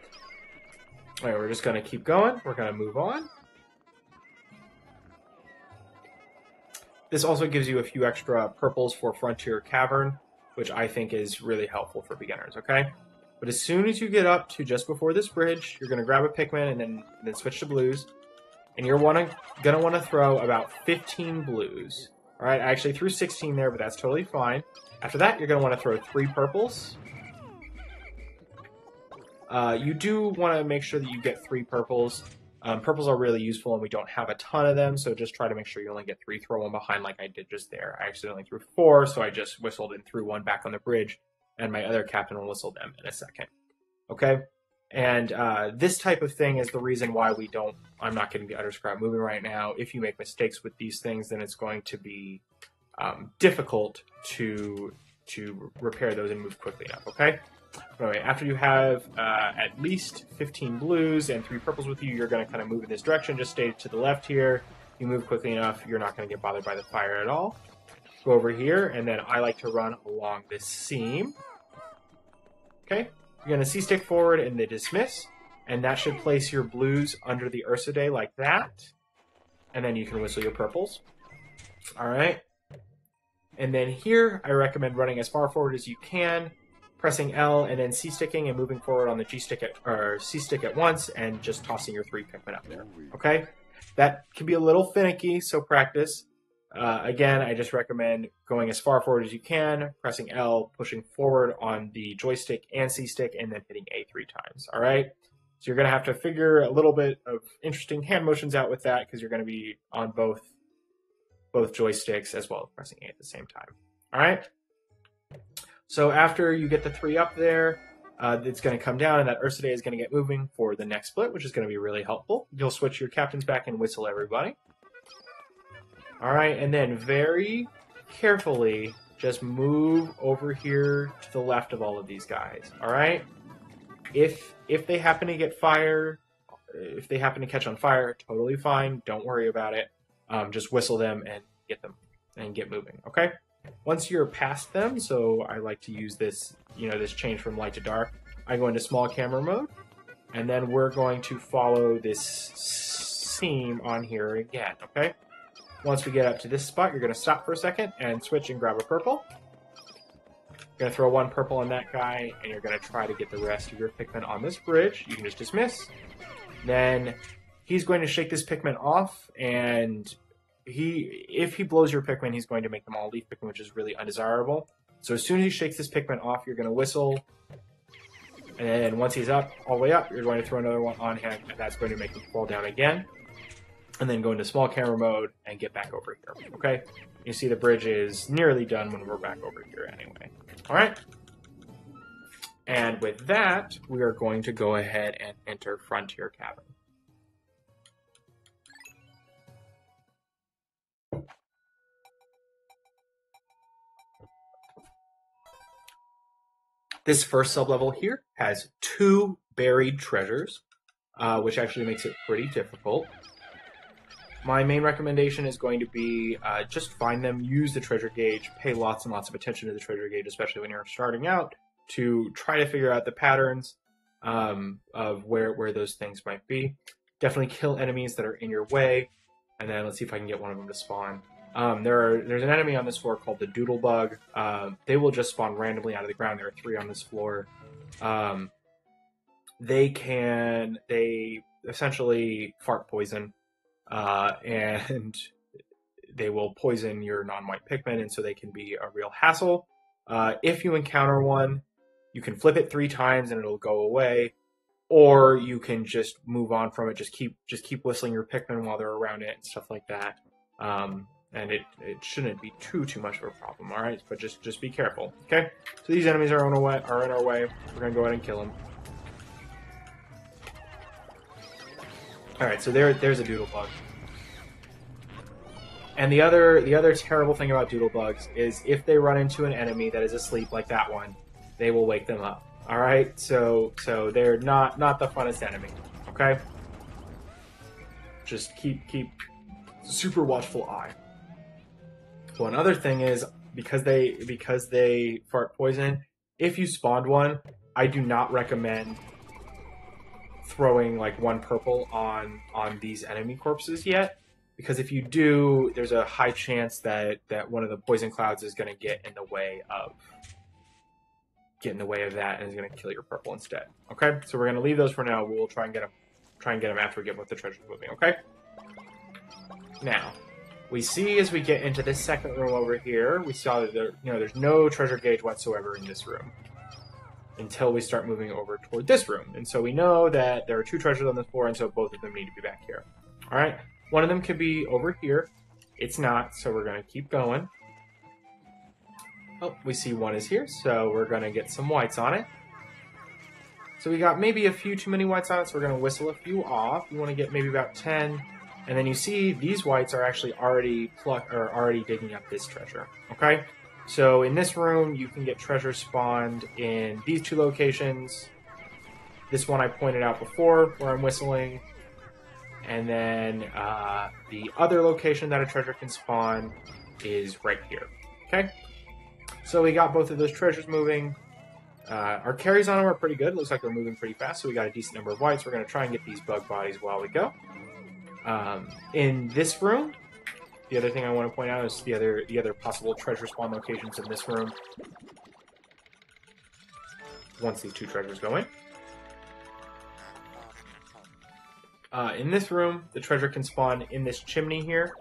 Alright, we're just going to keep going. We're going to move on. This also gives you a few extra purples for Frontier Cavern, which I think is really helpful for beginners, okay? But as soon as you get up to just before this bridge, you're going to grab a Pikmin and then switch to blues. And you're going to want to throw about 15 blues. All right, I actually threw 16 there, but that's totally fine. After that, you're going to want to throw 3 purples. You do want to make sure that you get 3 purples. Purples are really useful, and we don't have a ton of them, so just try to make sure you only get 3. Throw one behind like I did just there. I accidentally threw 4, so I just whistled and threw 1 back on the bridge, and my other captain will whistle them in a second. Okay? And this type of thing is the reason why I'm not getting the utter scrap moving right now. If you make mistakes with these things, then it's going to be difficult to repair those and move quickly enough, okay? Anyway, after you have at least 15 blues and 3 purples with you, you're going to kind of move in this direction. Just stay to the left here. You move quickly enough, you're not going to get bothered by the fire at all. Go over here, and then I like to run along this seam. Okay? You're going to C-stick forward and then dismiss, and that should place your blues under the Ursidae like that. And then you can whistle your purples. All right? And then here, I recommend running as far forward as you can, pressing L and then C-sticking and moving forward on the G-stick or C-stick at once, and just tossing your 3 Pikmin up there. Okay? That can be a little finicky, so practice. Again, I just recommend going as far forward as you can, pressing L, pushing forward on the joystick and C-stick, and then hitting A 3 times. All right? So you're going to have to figure a little bit of interesting hand motions out with that, because you're going to be on both joysticks as well as pressing A at the same time. All right? So after you get the 3 up there, it's going to come down, and that Ursidae is going to get moving for the next split, which is going to be really helpful. You'll switch your captains back and whistle everybody. All right, and then very carefully just move over here to the left of all of these guys. All right? If they happen to get fire, if they happen to catch on fire, totally fine. Don't worry about it. Just whistle them and get them and get moving. Okay? Once you're past them, so I like to use this, this change from light to dark, I go into small camera mode, and then we're going to follow this seam on here again, okay? Once we get up to this spot, you're going to stop for a second and switch and grab a purple. You're going to throw 1 purple on that guy, and you're going to try to get the rest of your Pikmin on this bridge. You can just dismiss. Then he's going to shake this Pikmin off, and if he blows your Pikmin, he's going to make them all leaf Pikmin, which is really undesirable. So as soon as he shakes this Pikmin off, you're going to whistle. And then once he's up, all the way up, you're going to throw another one on him, and that's going to make him fall down again. And then go into small camera mode and get back over here. Okay? You see the bridge is nearly done when we're back over here anyway. All right? And with that, we are going to go ahead and enter Frontier Cavern. This first sublevel here has 2 buried treasures, which actually makes it pretty difficult. My main recommendation is going to be just find them, use the treasure gauge, pay lots and lots of attention to the treasure gauge, especially when you're starting out, to try to figure out the patterns of where those things might be. Definitely kill enemies that are in your way, and then let's see if I can get one of them to spawn. There's an enemy on this floor called the Doodlebug. They will just spawn randomly out of the ground. There are 3 on this floor. They essentially fart poison. And they will poison your non-white Pikmin, and so they can be a real hassle. If you encounter one, you can flip it 3 times and it'll go away, or you can just move on from it. Just keep whistling your Pikmin while they're around it and stuff like that. And it shouldn't be too much of a problem. All right, but just be careful. Okay, so these enemies are in our way. We're gonna go ahead and kill them. Alright, so there's a Doodlebug. And the other terrible thing about Doodlebugs is if they run into an enemy that is asleep like that one, they will wake them up. Alright? So they're not the funnest enemy. Okay? Just keep super watchful eye. One other thing is because they fart poison, if you spawned one, I do not recommend throwing like 1 purple on these enemy corpses yet, because if you do, there's a high chance that one of the poison clouds is going to get in the way get in the way of that and is going to kill your purple instead. Okay, so we're going to leave those for now. We'll try and get them after we get both the treasures moving. Okay. Now, we see as we get into this second room over here, we saw that there's no treasure gauge whatsoever in this room until we start moving over toward this room. And so we know that there are 2 treasures on this floor, and so both of them need to be back here. All right, one of them could be over here. It's not, so we're going to keep going. Oh, we see one is here, so we're going to get some whites on it. So we got maybe a few too many whites on it, so we're going to whistle a few off. We want to get maybe about 10. And then you see these whites are actually already digging up this treasure. Okay? So in this room, you can get treasure spawned in these 2 locations. This one I pointed out before, where I'm whistling. And then the other location that a treasure can spawn is right here. Okay? So we got both of those treasures moving. Our carries on them are pretty good. It looks like they're moving pretty fast, so we got a decent number of whites. We're going to try and get these bug bodies while we go. In this room, the other thing I want to point out is the other possible treasure spawn locations in this room. Once these 2 treasures go in. In this room, the treasure can spawn in this chimney here.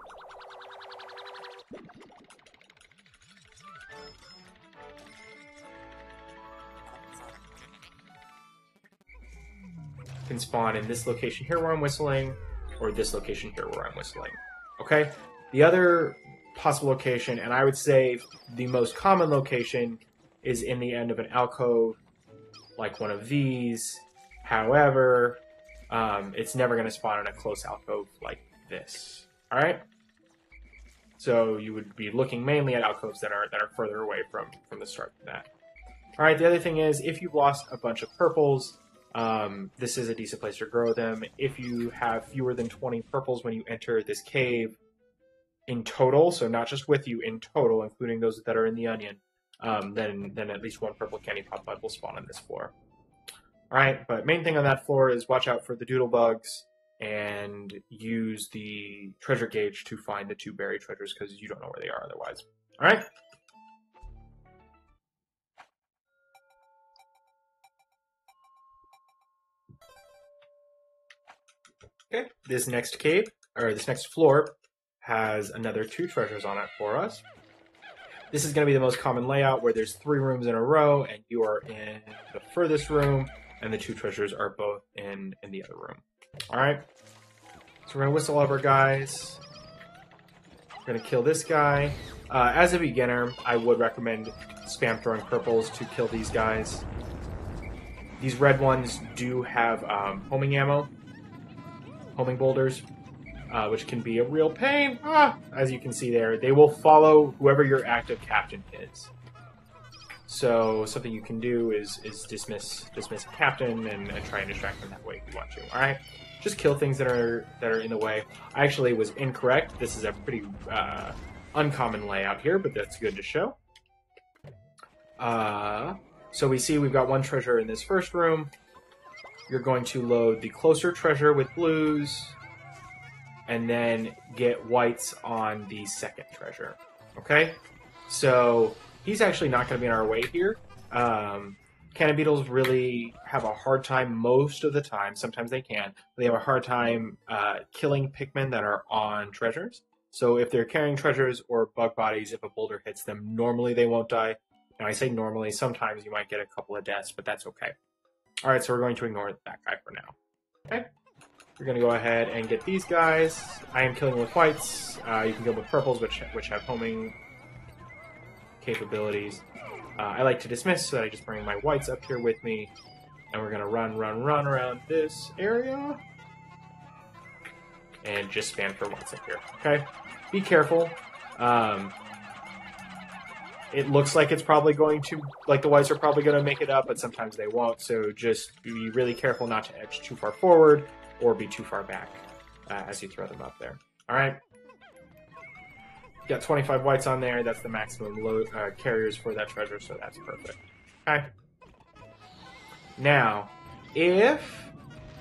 Can spawn in this location here where I'm whistling, or this location here where I'm whistling. Okay? The other possible location, and I would say the most common location, is in the end of an alcove, like one of these. However, it's never going to spawn in a close alcove like this. All right? So you would be looking mainly at alcoves that are further away from the start of that. All right, the other thing is, if you've lost a bunch of purples, this is a decent place to grow them. If you have fewer than 20 purples when you enter this cave in total, so not just with you, in total, including those that are in the onion, then at least 1 purple candy pop bud will spawn on this floor. Alright, but main thing on that floor is watch out for the Doodlebugs and use the treasure gauge to find the 2 buried treasures, because you don't know where they are otherwise. Alright? Okay, this next floor has another 2 treasures on it for us. This is going to be the most common layout, where there's 3 rooms in a row, and you are in the furthest room, and the 2 treasures are both in the other room. Alright, so we're going to whistle up our guys. We're going to kill this guy. As a beginner, I would recommend spam throwing purples to kill these guys. These red ones do have homing ammo. Homing boulders, which can be a real pain. As you can see there, they will follow whoever your active captain is. So something you can do is dismiss a captain and try and distract them that way if you want to. All right, just kill things that are in the way. I actually was incorrect. This is a pretty uncommon layout here, but that's good to show. So we see we've got 1 treasure in this first room. You're going to load the closer treasure with blues, and then get whites on the second treasure. Okay? So he's actually not going to be in our way here. Cannon beetles really have a hard time most of the time. Sometimes they can. They have a hard time killing Pikmin that are on treasures. So if they're carrying treasures or bug bodies, if a boulder hits them, normally they won't die. Now I say normally, sometimes you might get a couple of deaths, but that's okay. Alright, so we're going to ignore that guy for now. Okay? We're going to go ahead and get these guys. I am killing with whites. You can kill with purples, which have homing capabilities. I like to dismiss, so that I just bring my whites up here with me. And we're going to run around this area. And just spam for whites up here. Okay? Be careful. It looks like it's probably going to, like the whites are probably going to make it up, but sometimes they won't. So just be really careful not to edge too far forward or be too far back as you throw them up there. All right. Got 25 whites on there. That's the maximum load, carriers for that treasure, so that's perfect. Okay. Now, if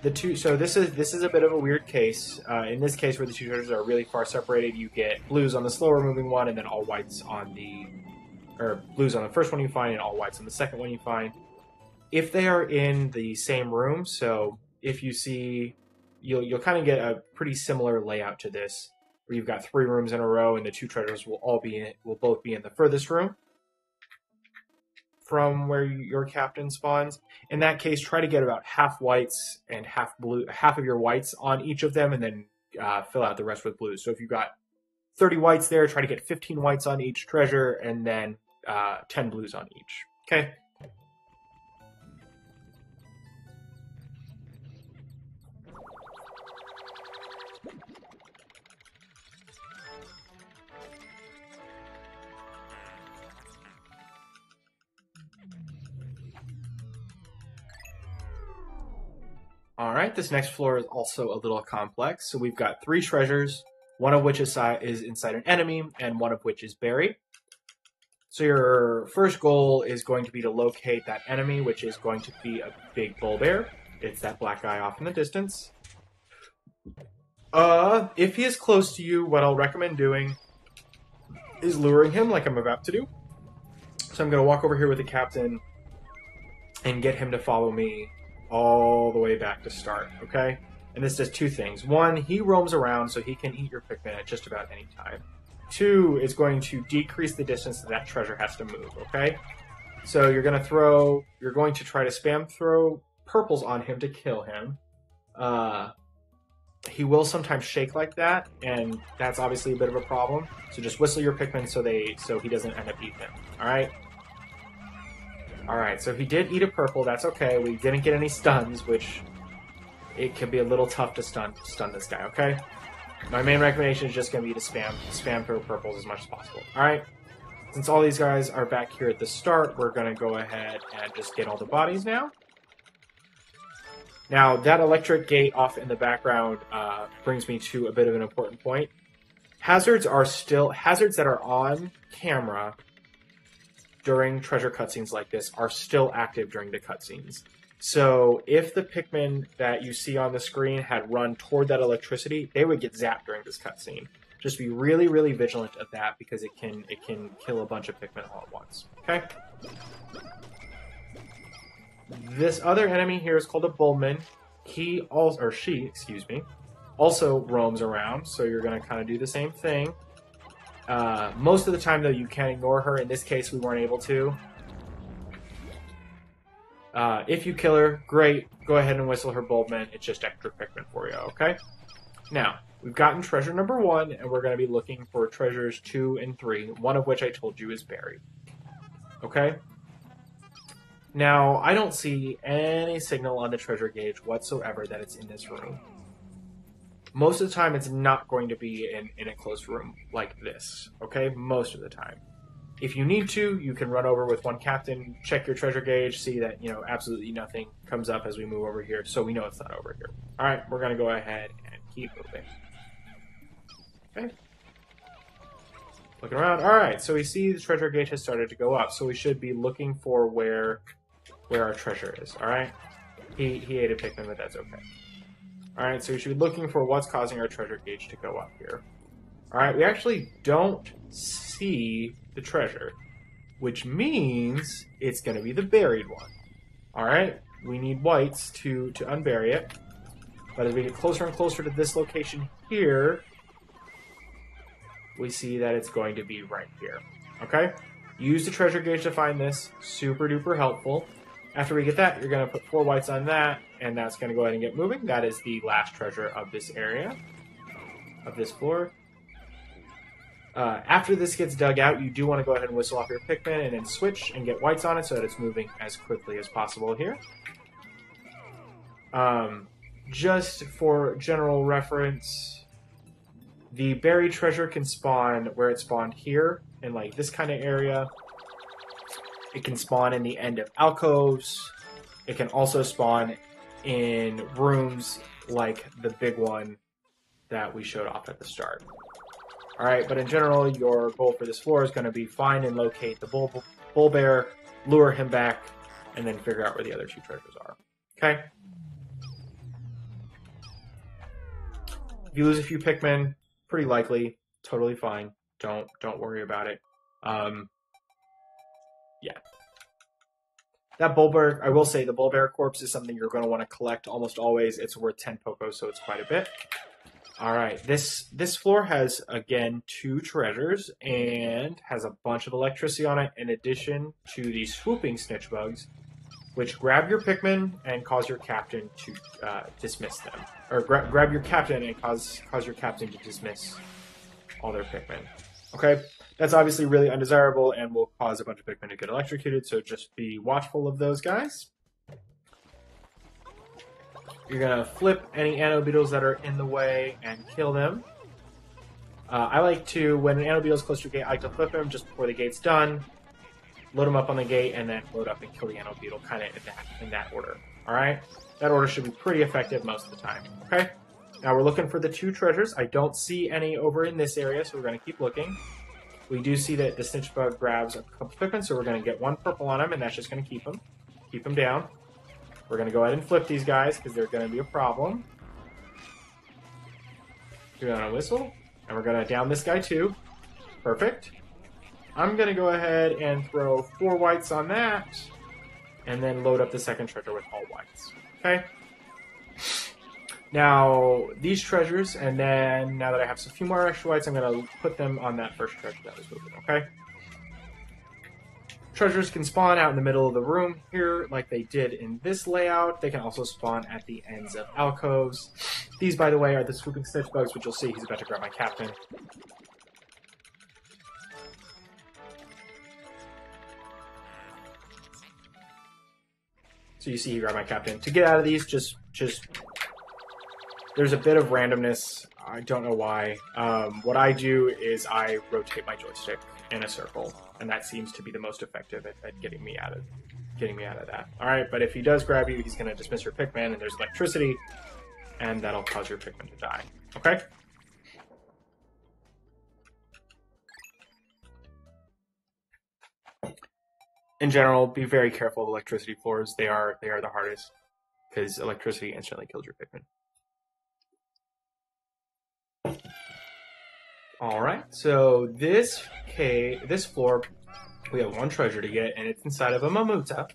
the two, so this is a bit of a weird case. In this case, where the 2 treasures are really far separated, you get blues on the slower moving one, and then all whites on the or blues on the first one you find and all whites on the second one you find. If they are in the same room, so if you see, you'll kind of get a pretty similar layout to this, where you've got 3 rooms in a row and the 2 treasures will both be in the furthest room from where your captain spawns. In that case, try to get about half whites and half blue, half of your whites on each of them, and then fill out the rest with blues. So if you've got 30 whites there, try to get 15 whites on each treasure, and then 10 blues on each. Okay. All right, this next floor is also a little complex. So we've got 3 treasures, one of which is inside an enemy, and one of which is buried. So your first goal is going to be to locate that enemy, which is going to be a big bull bear. It's that black guy off in the distance. If he is close to you, what I'll recommend doing is luring him like I'm about to do. So I'm going to walk over here with the captain and get him to follow me all the way back to start, okay? And this does 2 things. 1, he roams around so he can eat your Pikmin at just about any time. 2, is going to decrease the distance that treasure has to move, okay? So you're going to try to spam throw purples on him to kill him. He will sometimes shake like that, and that's obviously a bit of a problem. So just whistle your Pikmin so he doesn't end up eating them, alright? Alright, so he did eat a purple, that's okay. We didn't get any stuns, which it can be a little tough to stun this guy, okay? My main recommendation is just going to be to spam throw purples as much as possible. Alright, since all these guys are back here at the start, we're going to go ahead and just get all the bodies now. Now, that electric gate off in the background brings me to a bit of an important point. Hazards that are on camera during treasure cutscenes like this are still active during the cutscenes. So if the Pikmin that you see on the screen had run toward that electricity, they would get zapped during this cutscene. Just be really, really vigilant of that because it can kill a bunch of Pikmin all at once. Okay? This other enemy here is called a Bulman. She, also roams around, so you're going to kind of do the same thing. Most of the time, though, you can ignore her. In this case, we weren't able to. If you kill her, great. Go ahead and whistle her Bulman. It's just extra Pikmin for you, okay? Now, we've gotten treasure number 1, and we're going to be looking for treasures 2 and 3, one of which I told you is buried. Okay? Now, I don't see any signal on the treasure gauge whatsoever that it's in this room. Most of the time, it's not going to be in a closed room like this, okay? Most of the time. If you need to, you can run over with one captain, check your treasure gauge, see that, absolutely nothing comes up as we move over here, so we know it's not over here. Alright, we're going to go ahead and keep moving. Okay. Looking around. Alright, so we see the treasure gauge has started to go up, so we should be looking for where our treasure is, alright? He ate a Pikmin, but that's okay. Alright, so we should be looking for what's causing our treasure gauge to go up here. Alright, we actually don't see the treasure, which means it's going to be the buried one. Alright, we need whites to unbury it. But as we get closer and closer to this location here, we see that it's going to be right here. Okay? Use the treasure gauge to find this. Super duper helpful. After we get that, you're going to put 4 whites on that, and that's going to go ahead and get moving. That is the last treasure of this area, of this floor. After this gets dug out, you do want to go ahead and whistle off your Pikmin and then switch and get whites on it so that it's moving as quickly as possible here. Just for general reference, the buried treasure can spawn where it spawned here, in like this kind of area. It can spawn in the end of alcoves. It can also spawn in rooms like the big one that we showed off at the start. Alright, but in general, your goal for this floor is going to be find and locate the bull bear, lure him back, and then figure out where the other 2 treasures are. Okay? If you lose a few Pikmin, pretty likely, totally fine. Don't worry about it. Yeah. That Bulber, I will say, the Bulber corpse is something you're going to want to collect almost always. It's worth 10 Poko, so it's quite a bit. All right, this floor has, again, 2 treasures and has a bunch of electricity on it in addition to these swooping snitch bugs, which grab your Pikmin and cause your captain to dismiss them. Or grab your captain and cause your captain to dismiss all their Pikmin. Okay? That's obviously really undesirable and will cause a bunch of Pikmin to get electrocuted, so just be watchful of those guys. You're going to flip any Anno Beetles that are in the way and kill them. I like to, when an Anno Beetle is close to a gate, I like to flip him just before the gate's done, load him up on the gate, and then load up and kill the Anno Beetle, kind of in that order. Alright? That order should be pretty effective most of the time. Okay? Now we're looking for the 2 treasures. I don't see any over in this area, so we're going to keep looking. We do see that the Snitch Bug grabs a couple Pikmin, so we're going to get 1 purple on him, and that's just going to keep him down. We're going to go ahead and flip these guys, because they're going to be a problem. We're going to whistle, and we're going to down this guy too. Perfect. I'm going to go ahead and throw 4 whites on that, and then load up the second treasure with all whites. Okay? Now, these treasures, and then now that I have a few more extra whites, I'm going to put them on that first treasure that was moving, okay? Treasures can spawn out in the middle of the room here, like they did in this layout. They can also spawn at the ends of alcoves. These, by the way, are the swooping snitch bugs, which you'll see he's about to grab my captain. So you see he grabbed my captain. To get out of these, just there's a bit of randomness. I don't know why. What I do is I rotate my joystick in a circle, and that seems to be the most effective at getting me out of that. All right, but if he does grab you, he's going to dismiss your Pikmin, and there's electricity, and that'll cause your Pikmin to die. Okay. In general, be very careful of electricity floors. They are the hardest because electricity instantly kills your Pikmin. Alright, so this floor, we have 1 treasure to get, and it's inside of a Mamuta.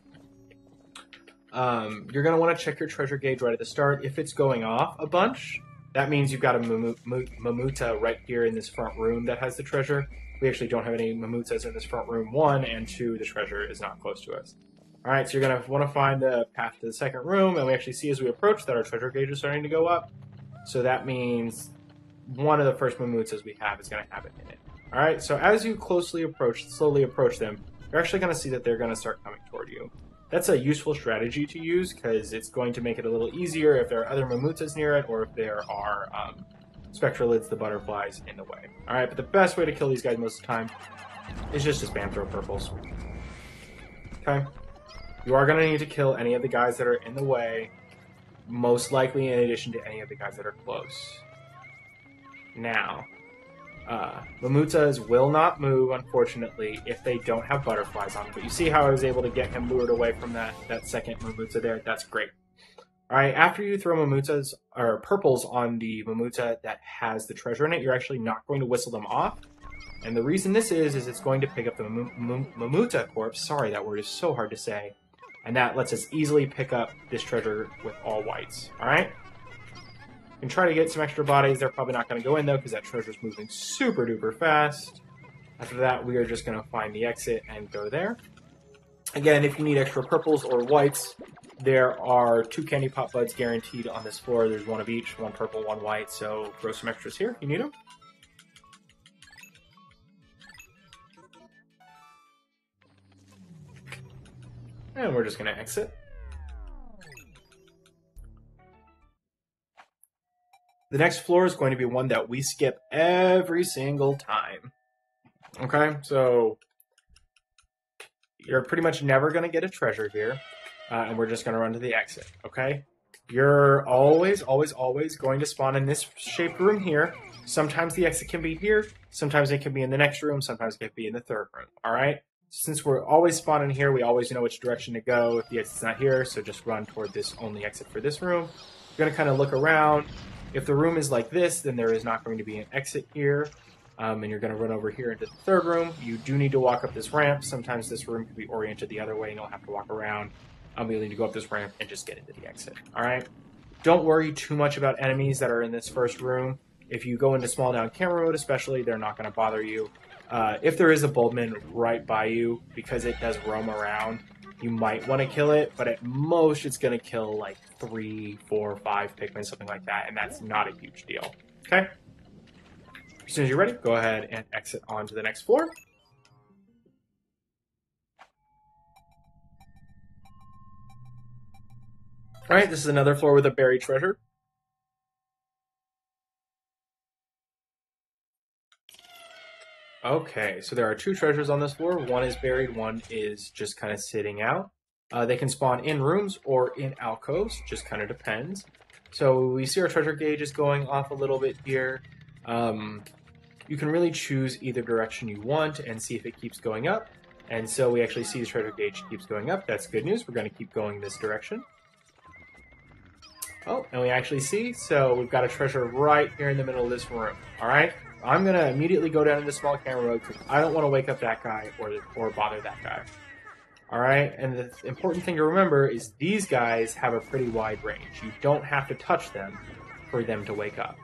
You're going to want to check your treasure gauge right at the start. If it's going off a bunch, that means you've got a Mamuta right here in this front room that has the treasure. We actually don't have any Mamutas in this front room, 1, and 2, the treasure is not close to us. Alright, so you're going to want to find the path to the second room, and we actually see as we approach that our treasure gauge is starting to go up. So that means one of the first Mamutas we have is going to have it in it. Alright, so as you slowly approach them, you're actually going to see that they're going to start coming toward you. That's a useful strategy to use, because it's going to make it a little easier if there are other Mamutas near it, or if there are Spectralids, the butterflies, in the way. Alright, but the best way to kill these guys most of the time is just to spam throw purples. Okay? You are going to need to kill any of the guys that are in the way, most likely in addition to any of the guys that are close. Now, Mamutas will not move, unfortunately, if they don't have butterflies on them. But you see how I was able to get him lured away from that second Mamuta there? That's great. Alright, after you throw Mamutas, or purples on the Mamuta that has the treasure in it, you're actually not going to whistle them off. And the reason this is it's going to pick up the Mamuta corpse. Sorry, that word is so hard to say. And that lets us easily pick up this treasure with all whites. Alright? You can try to get some extra bodies. They're probably not going to go in, though, because that treasure's moving super duper fast. After that, we are just going to find the exit and go there. Again, if you need extra purples or whites, there are 2 candy pop buds guaranteed on this floor. There's 1 of each, 1 purple, 1 white, so throw some extras here if you need them. And we're just going to exit. The next floor is going to be one that we skip every single time. Okay, so you're pretty much never going to get a treasure here, and we're just going to run to the exit, okay? You're always going to spawn in this shaped room here. Sometimes the exit can be here, sometimes it can be in the next room, sometimes it can be in the third room, all right? Since we're always spawning here, we always know which direction to go if the exit's not here, so just run toward this only exit for this room. You're going to kind of look around. If the room is like this, then there is not going to be an exit here. and you're going to run over here into the third room. You do need to walk up this ramp. Sometimes this room can be oriented the other way and you'll have to walk around. You'll need to go up this ramp and just get into the exit. All right? Don't worry too much about enemies that are in this first room. If you go into small down camera mode especially, they're not going to bother you. If there is a Bulman right by you, because it does roam around, you might want to kill it, but at most it's going to kill like 3, 4, 5 Pikmin, something like that, and that's not a huge deal. Okay? As soon as you're ready, go ahead and exit onto the next floor. Alright, this is another floor with a buried treasure. Okay, so there are 2 treasures on this floor. One is buried, one is just kind of sitting out. They can spawn in rooms or in alcoves, just kind of depends. So we see our treasure gauge is going off a little bit here. You can really choose either direction you want and see if it keeps going up. And so we actually see the treasure gauge keeps going up. That's good news. We're going to keep going this direction. Oh, and we actually see, so we've got a treasure right here in the middle of this room. All right? I'm going to immediately go down into small camera mode because I don't want to wake up that guy or bother that guy. All right? And the important thing to remember is these guys have a pretty wide range. You don't have to touch them for them to wake up.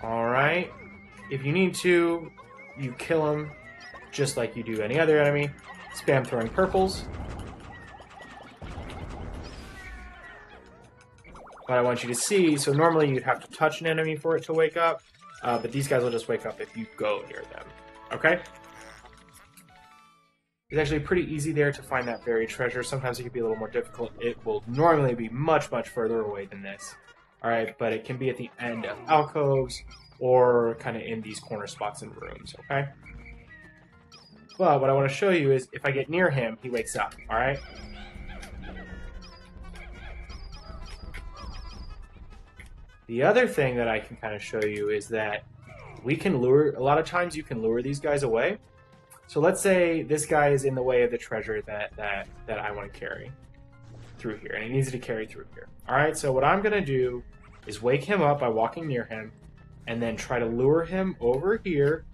All right? If you need to, you kill them just like you do any other enemy. Spam throwing purples. But I want you to see, so normally you'd have to touch an enemy for it to wake up, but these guys will just wake up if you go near them. Okay? It's actually pretty easy there to find that buried treasure. Sometimes it can be a little more difficult. It will normally be much, much further away than this. Alright, but it can be at the end of alcoves or kind of in these corner spots in rooms, okay? Well, what I want to show you is if I get near him, he wakes up, alright? The other thing that I can kind of show you is that we can lure, a lot of times you can lure these guys away. So let's say this guy is in the way of the treasure that I want to carry through here, and he needs to carry through here. All right, so what I'm going to do is wake him up by walking near him, and then try to lure him over here,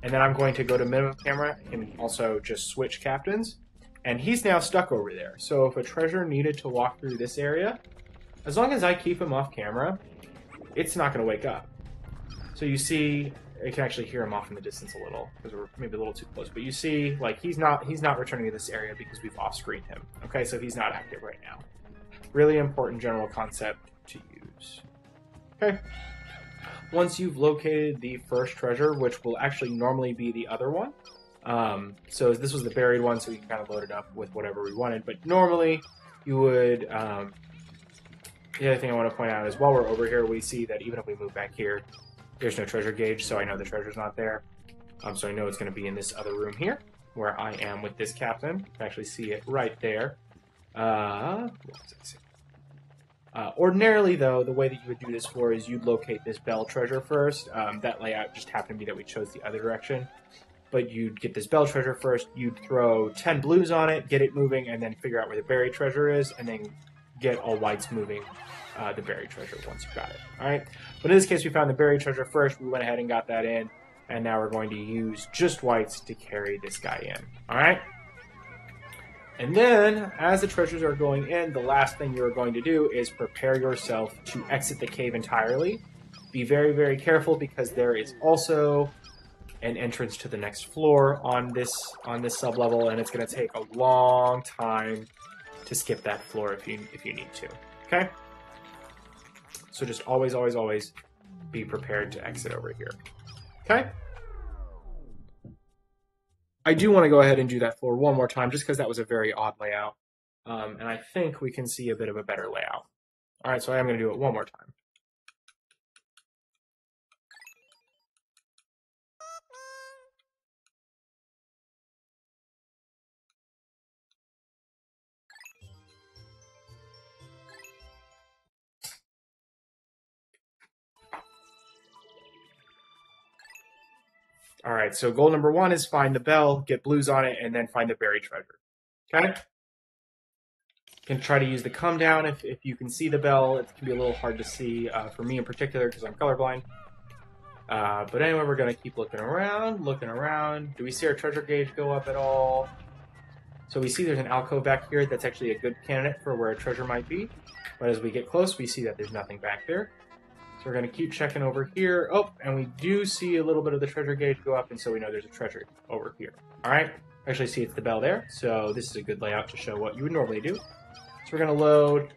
and then I'm going to go to minimum camera and also just switch captains, and he's now stuck over there. So if a treasure needed to walk through this area, as long as I keep him off camera, it's not going to wake up. So you see, you can actually hear him off in the distance a little because we're maybe a little too close. But you see, like he's not returning to this area because we've off-screened him. Okay, so he's not active right now. Really important general concept to use. Okay. Once you've located the first treasure, which will actually normally be the other one. So this was the buried one, so we can kind of load it up with whatever we wanted. But normally you would. The other thing I want to point out is while we're over here, we see that even if we move back here, there's no treasure gauge, so I know the treasure's not there. So I know it's going to be in this other room here, where I am with this captain. You can actually see it right there. Ordinarily, though, the way that you would do this floor is you'd locate this bell treasure first. That layout just happened to be that we chose the other direction. But you'd get this bell treasure first, you'd throw 10 blues on it, get it moving, and then figure out where the buried treasure is, and then get all whites moving the buried treasure once you've got it. Alright? But in this case, we found the buried treasure first. We went ahead and got that in. And now we're going to use just whites to carry this guy in. Alright? And then, as the treasures are going in, the last thing you're going to do is prepare yourself to exit the cave entirely. Be very, very careful because there is also an entrance to the next floor on this sub-level, and it's going to take a long time to skip that floor if you need to. Okay? So just always, always, always be prepared to exit over here. Okay? I do want to go ahead and do that floor one more time just because that was a very odd layout. And I think we can see a bit of a better layout. Alright, so I am going to do it one more time. Alright, so goal number 1 is find the bell, get blues on it, and then find the buried treasure. Okay? You can try to use the come down if you can see the bell. It can be a little hard to see for me in particular because I'm colorblind. But anyway, we're going to keep looking around, Do we see our treasure gauge go up at all? So we see there's an alcove back here that's actually a good candidate for where a treasure might be. But as we get close, we see that there's nothing back there. So we're going to keep checking over here. Oh, and we do see a little bit of the treasure gauge go up, and so we know there's a treasure over here. All right? Actually see it's the bell there, so this is a good layout to show what you would normally do. So we're going to load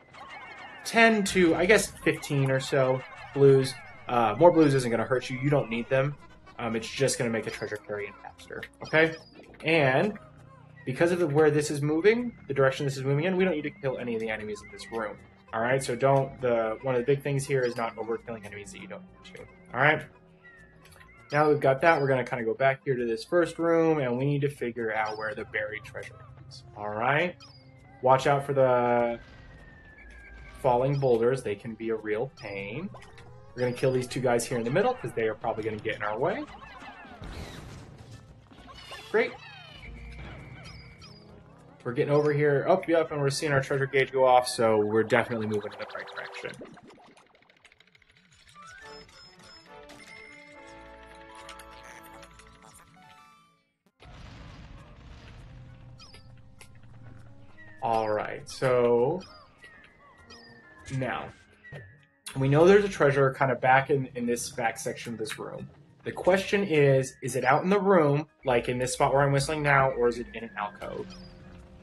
10 to, I guess, 15 or so blues. More blues isn't going to hurt you. You don't need them. It's just going to make the treasure carrying faster. Okay? And because of where this is moving, the direction this is moving in, we don't need to kill any of the enemies in this room. All right, so one of the big things here is not overkilling enemies that you don't need to. All right, now that we've got that, we're going to kind of go back here to this first room, and we need to figure out where the buried treasure is. All right, watch out for the falling boulders. They can be a real pain. We're going to kill these two guys here in the middle because they are probably going to get in our way. Great. We're getting over here. Oh, yep, and we're seeing our treasure gauge go off, so we're definitely moving in the right direction. Alright, so now we know there's a treasure kind of back in this back section of this room. The question is it out in the room, like in this spot where I'm whistling now, or is it in an alcove?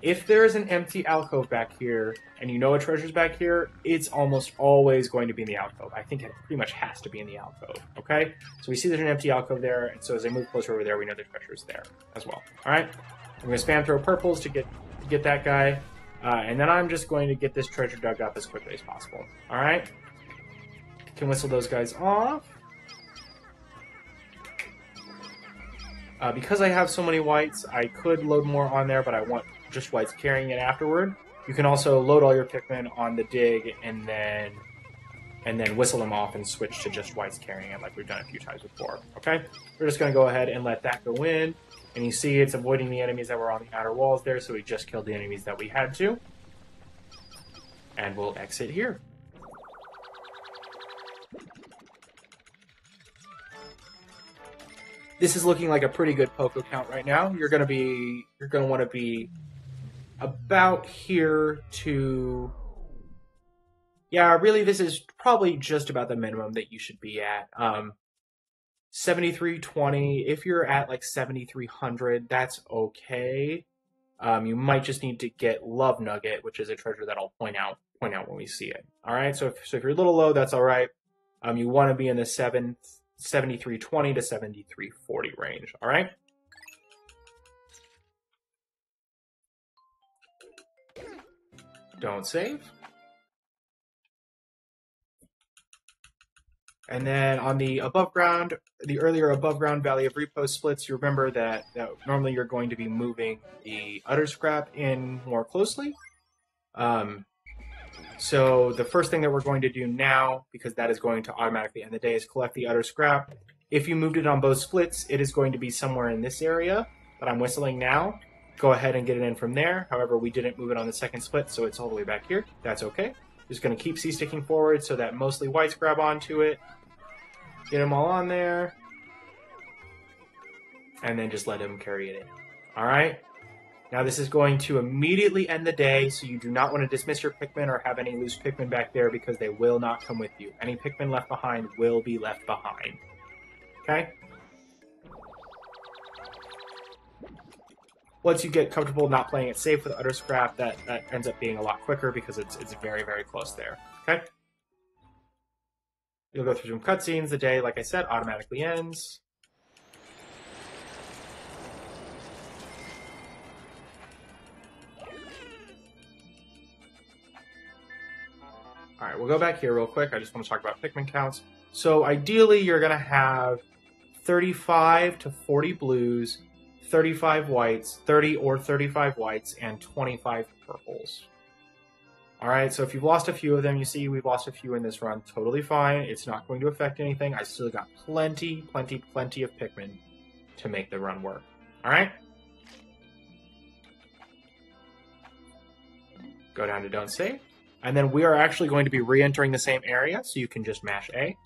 If there is an empty alcove back here, and you know a treasure's back here, it's almost always going to be in the alcove. I think it pretty much has to be in the alcove, okay? So we see there's an empty alcove there, and so as I move closer over there, we know the treasure's there as well. All right? I'm going to spam throw purples to get that guy, and then I'm just going to get this treasure dug up as quickly as possible. All right? Can whistle those guys off. Because I have so many whites, I could load more on there, but I want just whites carrying it afterward. You can also load all your Pikmin on the dig and then whistle them off and switch to just whites carrying it like we've done a few times before. Okay? We're just going to go ahead and let that go in. And you see it's avoiding the enemies that were on the outer walls there, so we just killed the enemies that we had to. And we'll exit here. This is looking like a pretty good Poko count right now. You're going to want to be about here to... Yeah, really, this is probably just about the minimum that you should be at. 7320. If you're at like 7300, that's okay. You might just need to get Love Nugget, which is a treasure that I'll point out when we see it. All right. So if you're a little low, that's all right. You want to be in the 7320 to 7340 range. All right. Don't save. And then on the above ground, the earlier above ground Valley of Repose splits, you remember that normally you're going to be moving the Utter Scrap in more closely. So the first thing that we're going to do now, because that is going to automatically end the day, is collect the Utter Scrap. If you moved it on both splits, it is going to be somewhere in this area that I'm whistling now. Go ahead and get it in from there. However, we didn't move it on the second split, so it's all the way back here. That's okay. Just going to keep C-sticking forward so that mostly whites grab onto it. Get them all on there. And then just let them carry it in. Alright? Now this is going to immediately end the day, so you do not want to dismiss your Pikmin or have any loose Pikmin back there because they will not come with you. Any Pikmin left behind will be left behind. Okay? Once you get comfortable not playing it safe with Utter Scrap, that ends up being a lot quicker because it's very, very close there. Okay? You'll go through some cutscenes. The day, like I said, automatically ends. Alright, we'll go back here real quick. I just want to talk about Pikmin counts. So ideally, you're going to have 35 to 40 blues, 35 whites, 30 or 35 whites, and 25 purples. Alright, so if you've lost a few of them, you see we've lost a few in this run. Totally fine. It's not going to affect anything. I still got plenty of Pikmin to make the run work. Alright? Go down to Don't Save. And then we are actually going to be re-entering the same area, so you can just mash A.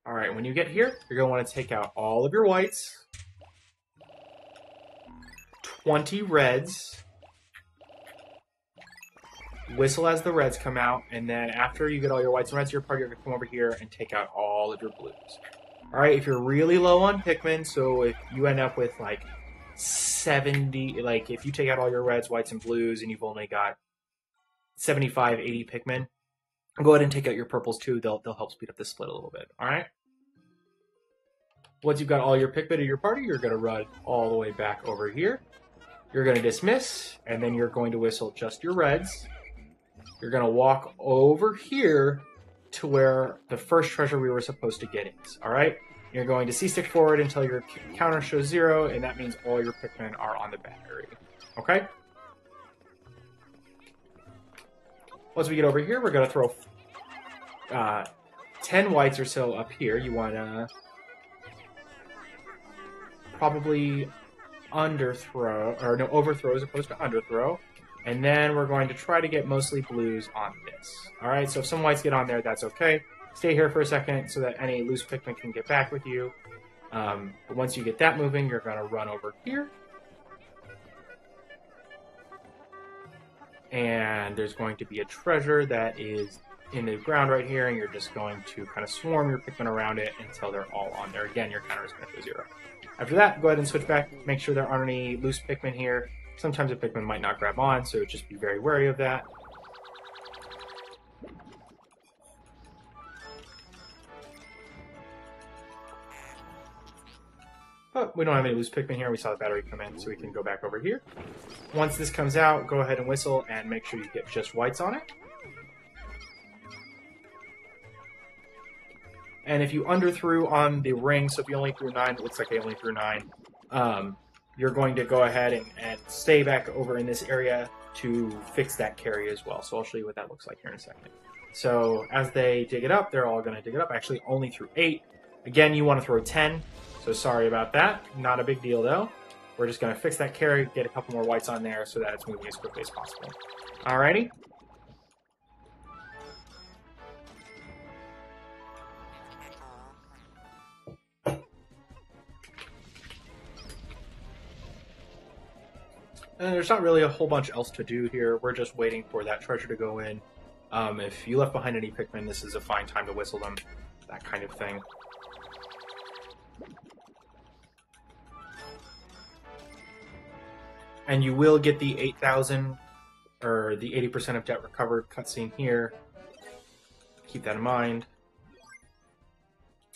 Alright, when you get here, you're going to want to take out all of your whites, 20 reds, whistle as the reds come out, and then after you get all your whites and reds to your party, you're going to come over here and take out all of your blues. Alright, if you're really low on Pikmin, so if you end up with like 70, like if you take out all your reds, whites, and blues, and you've only got 75, 80 Pikmin, go ahead and take out your purples too. They'll help speed up the split a little bit. Alright? Once you've got all your Pikmin in your party, you're going to run all the way back over here. You're going to dismiss, and then you're going to whistle just your reds. You're going to walk over here to where the first treasure we were supposed to get is. Alright? You're going to C-stick forward until your counter shows 0, and that means all your Pikmin are on the battery. Okay? Once we get over here, we're going to throw 10 whites or so up here. You want to probably underthrow, or no, overthrow as opposed to underthrow. And then we're going to try to get mostly blues on this. Alright, so if some whites get on there, that's okay. Stay here for a second so that any loose Pikmin can get back with you. But once you get that moving, you're going to run over here. And there's going to be a treasure that is in the ground right here, and you're just going to kind of swarm your Pikmin around it until they're all on there. Again, your counter is going to go 0. After that, go ahead and switch back. Make sure there aren't any loose Pikmin here. Sometimes a Pikmin might not grab on, so just be very wary of that. But we don't have any loose Pikmin here. We saw the battery come in, so we can go back over here. Once this comes out, go ahead and whistle and make sure you get just whites on it. And if you underthrew on the ring, so if you only threw 9, it looks like I only threw 9, you're going to go ahead and stay back over in this area to fix that carry as well. So I'll show you what that looks like here in a second. So as they dig it up, they're all going to dig it up. I actually only threw 8. Again, you want to throw 10, so sorry about that. Not a big deal, though. We're just going to fix that carry, get a couple more whites on there so that it's moving as quickly as possible. Alrighty? And there's not really a whole bunch else to do here. We're just waiting for that treasure to go in. If you left behind any Pikmin, this is a fine time to whistle them. That kind of thing. And you will get the 8,000, or the 80% of debt recovered cutscene here. Keep that in mind.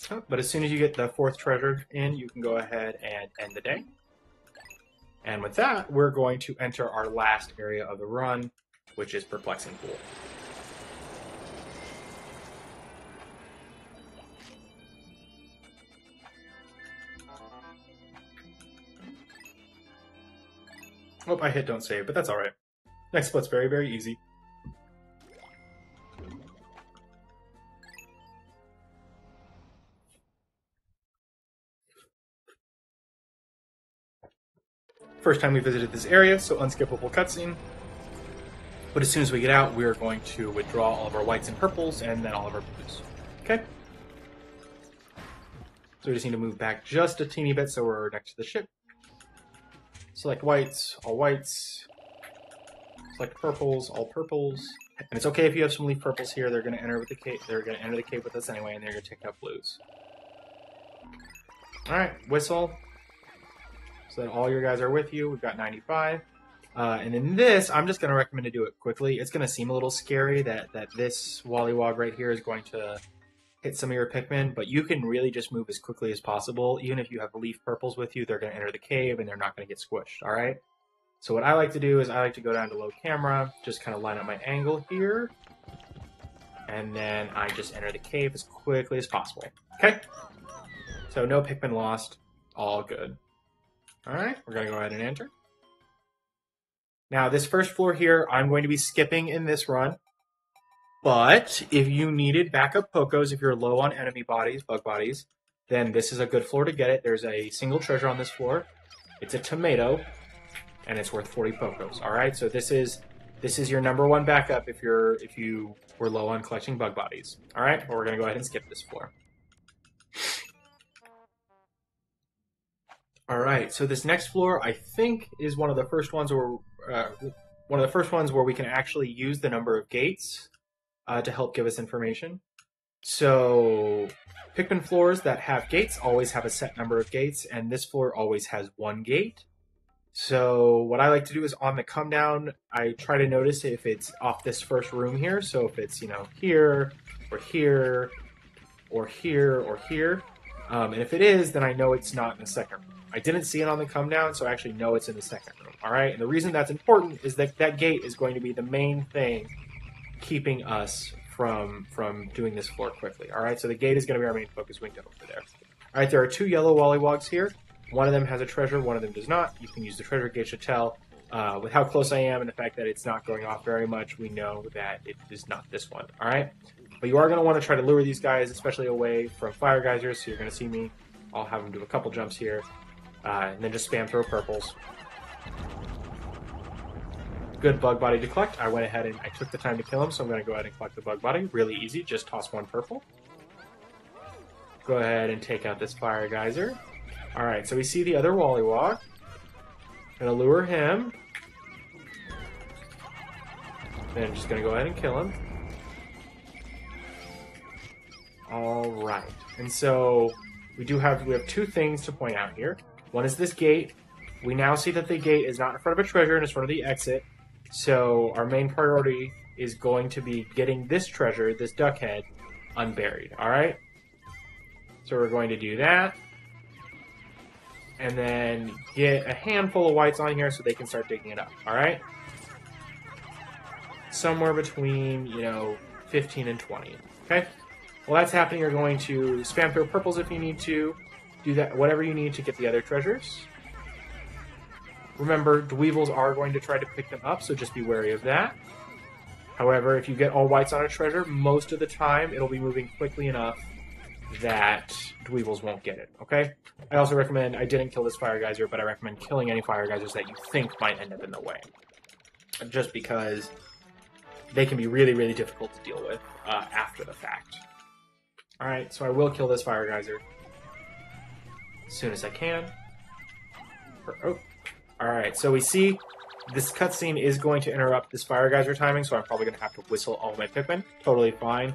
But as soon as you get the 4th treasure in, you can go ahead and end the day. And with that, we're going to enter our last area of the run, which is Perplexing Pool. Oh, I hit don't save, but that's alright. Next split's very, very easy. First time we visited this area, so unskippable cutscene. But as soon as we get out, we're going to withdraw all of our whites and purples, and then all of our blues. Okay? So we just need to move back just a teeny bit so we're next to the ship. Select whites, all whites. Select purples, all purples. And it's okay if you have some leaf purples here. They're going to enter with the cave. They're going to enter the cave with us anyway, and they're going to take out blues. All right, whistle. So that all your guys are with you. We've got 95. And in this, I'm just going to recommend to do it quickly. It's going to seem a little scary that this Wollywog right here is going to hit some of your Pikmin, but you can really just move as quickly as possible. Even if you have leaf purples with you, they're going to enter the cave and they're not going to get squished, all right? So what I like to do is I like to go down to low camera, just kind of line up my angle here, and then I just enter the cave as quickly as possible. Okay? So no Pikmin lost. All good. All right, we're going to go ahead and enter. Now, this first floor here, I'm going to be skipping in this run. But if you needed backup Pokos, if you're low on enemy bodies, bug bodies, then this is a good floor to get it. There's a single treasure on this floor. It's a tomato, and it's worth 40 Pokos. All right, so this is your #1 backup if you were low on collecting bug bodies. All right, well, we're going to go ahead and skip this floor. All right, so this next floor, I think, is one of the first ones where we can actually use the number of gates to help give us information. So Pikmin floors that have gates always have a set number of gates, and this floor always has one gate. So what I like to do is on the come down, I try to notice if it's off this first room here. So if it's, here, or here, or here, or here. And if it is, then I know it's not in the second room. I didn't see it on the come down, so I actually know it's in the second room. All right, and the reason that's important is that that gate is going to be the main thing keeping us from doing this floor quickly. All right, so the gate is going to be our main focus window over there. All right, there are 2 yellow Wollywogs here. One of them has a treasure, one of them does not. You can use the treasure gauge to tell. With how close I am and the fact that it's not going off very much, we know that it is not this one. All right, but you are going to want to try to lure these guys, especially away from fire geysers. So you're going to see me. I'll have them do a couple jumps here, and then just spam throw purples. Good bug body to collect. I went ahead and I took the time to kill him, so I'm going to go ahead and collect the bug body. Really easy, just toss 1 purple. Go ahead and take out this fire geyser. Alright, so we see the other Wollywog. Gonna lure him. Then I'm just gonna go ahead and kill him. Alright, and so we have 2 things to point out here. One is this gate. We now see that the gate is not in front of a treasure and it's in front of the exit. So our main priority is going to be getting this treasure, this duck head, unburied. Alright? So we're going to do that. And then get a handful of whites on here so they can start digging it up. Alright? Somewhere between, 15 and 20. Okay? While that's happening, you're going to spam throw purples if you need to. Do that, whatever you need to get the other treasures. Remember, Dweevils are going to try to pick them up, so just be wary of that. However, if you get all whites on a treasure, most of the time it'll be moving quickly enough that Dweevils won't get it, okay? I also recommend, I didn't kill this fire geyser, but I recommend killing any fire geysers that you think might end up in the way. Just because they can be really, really difficult to deal with after the fact. Alright, so I will kill this fire geyser as soon as I can. Alright, so we see this cutscene is going to interrupt this fire geyser timing, so I'm probably going to have to whistle all of my Pikmin. Totally fine.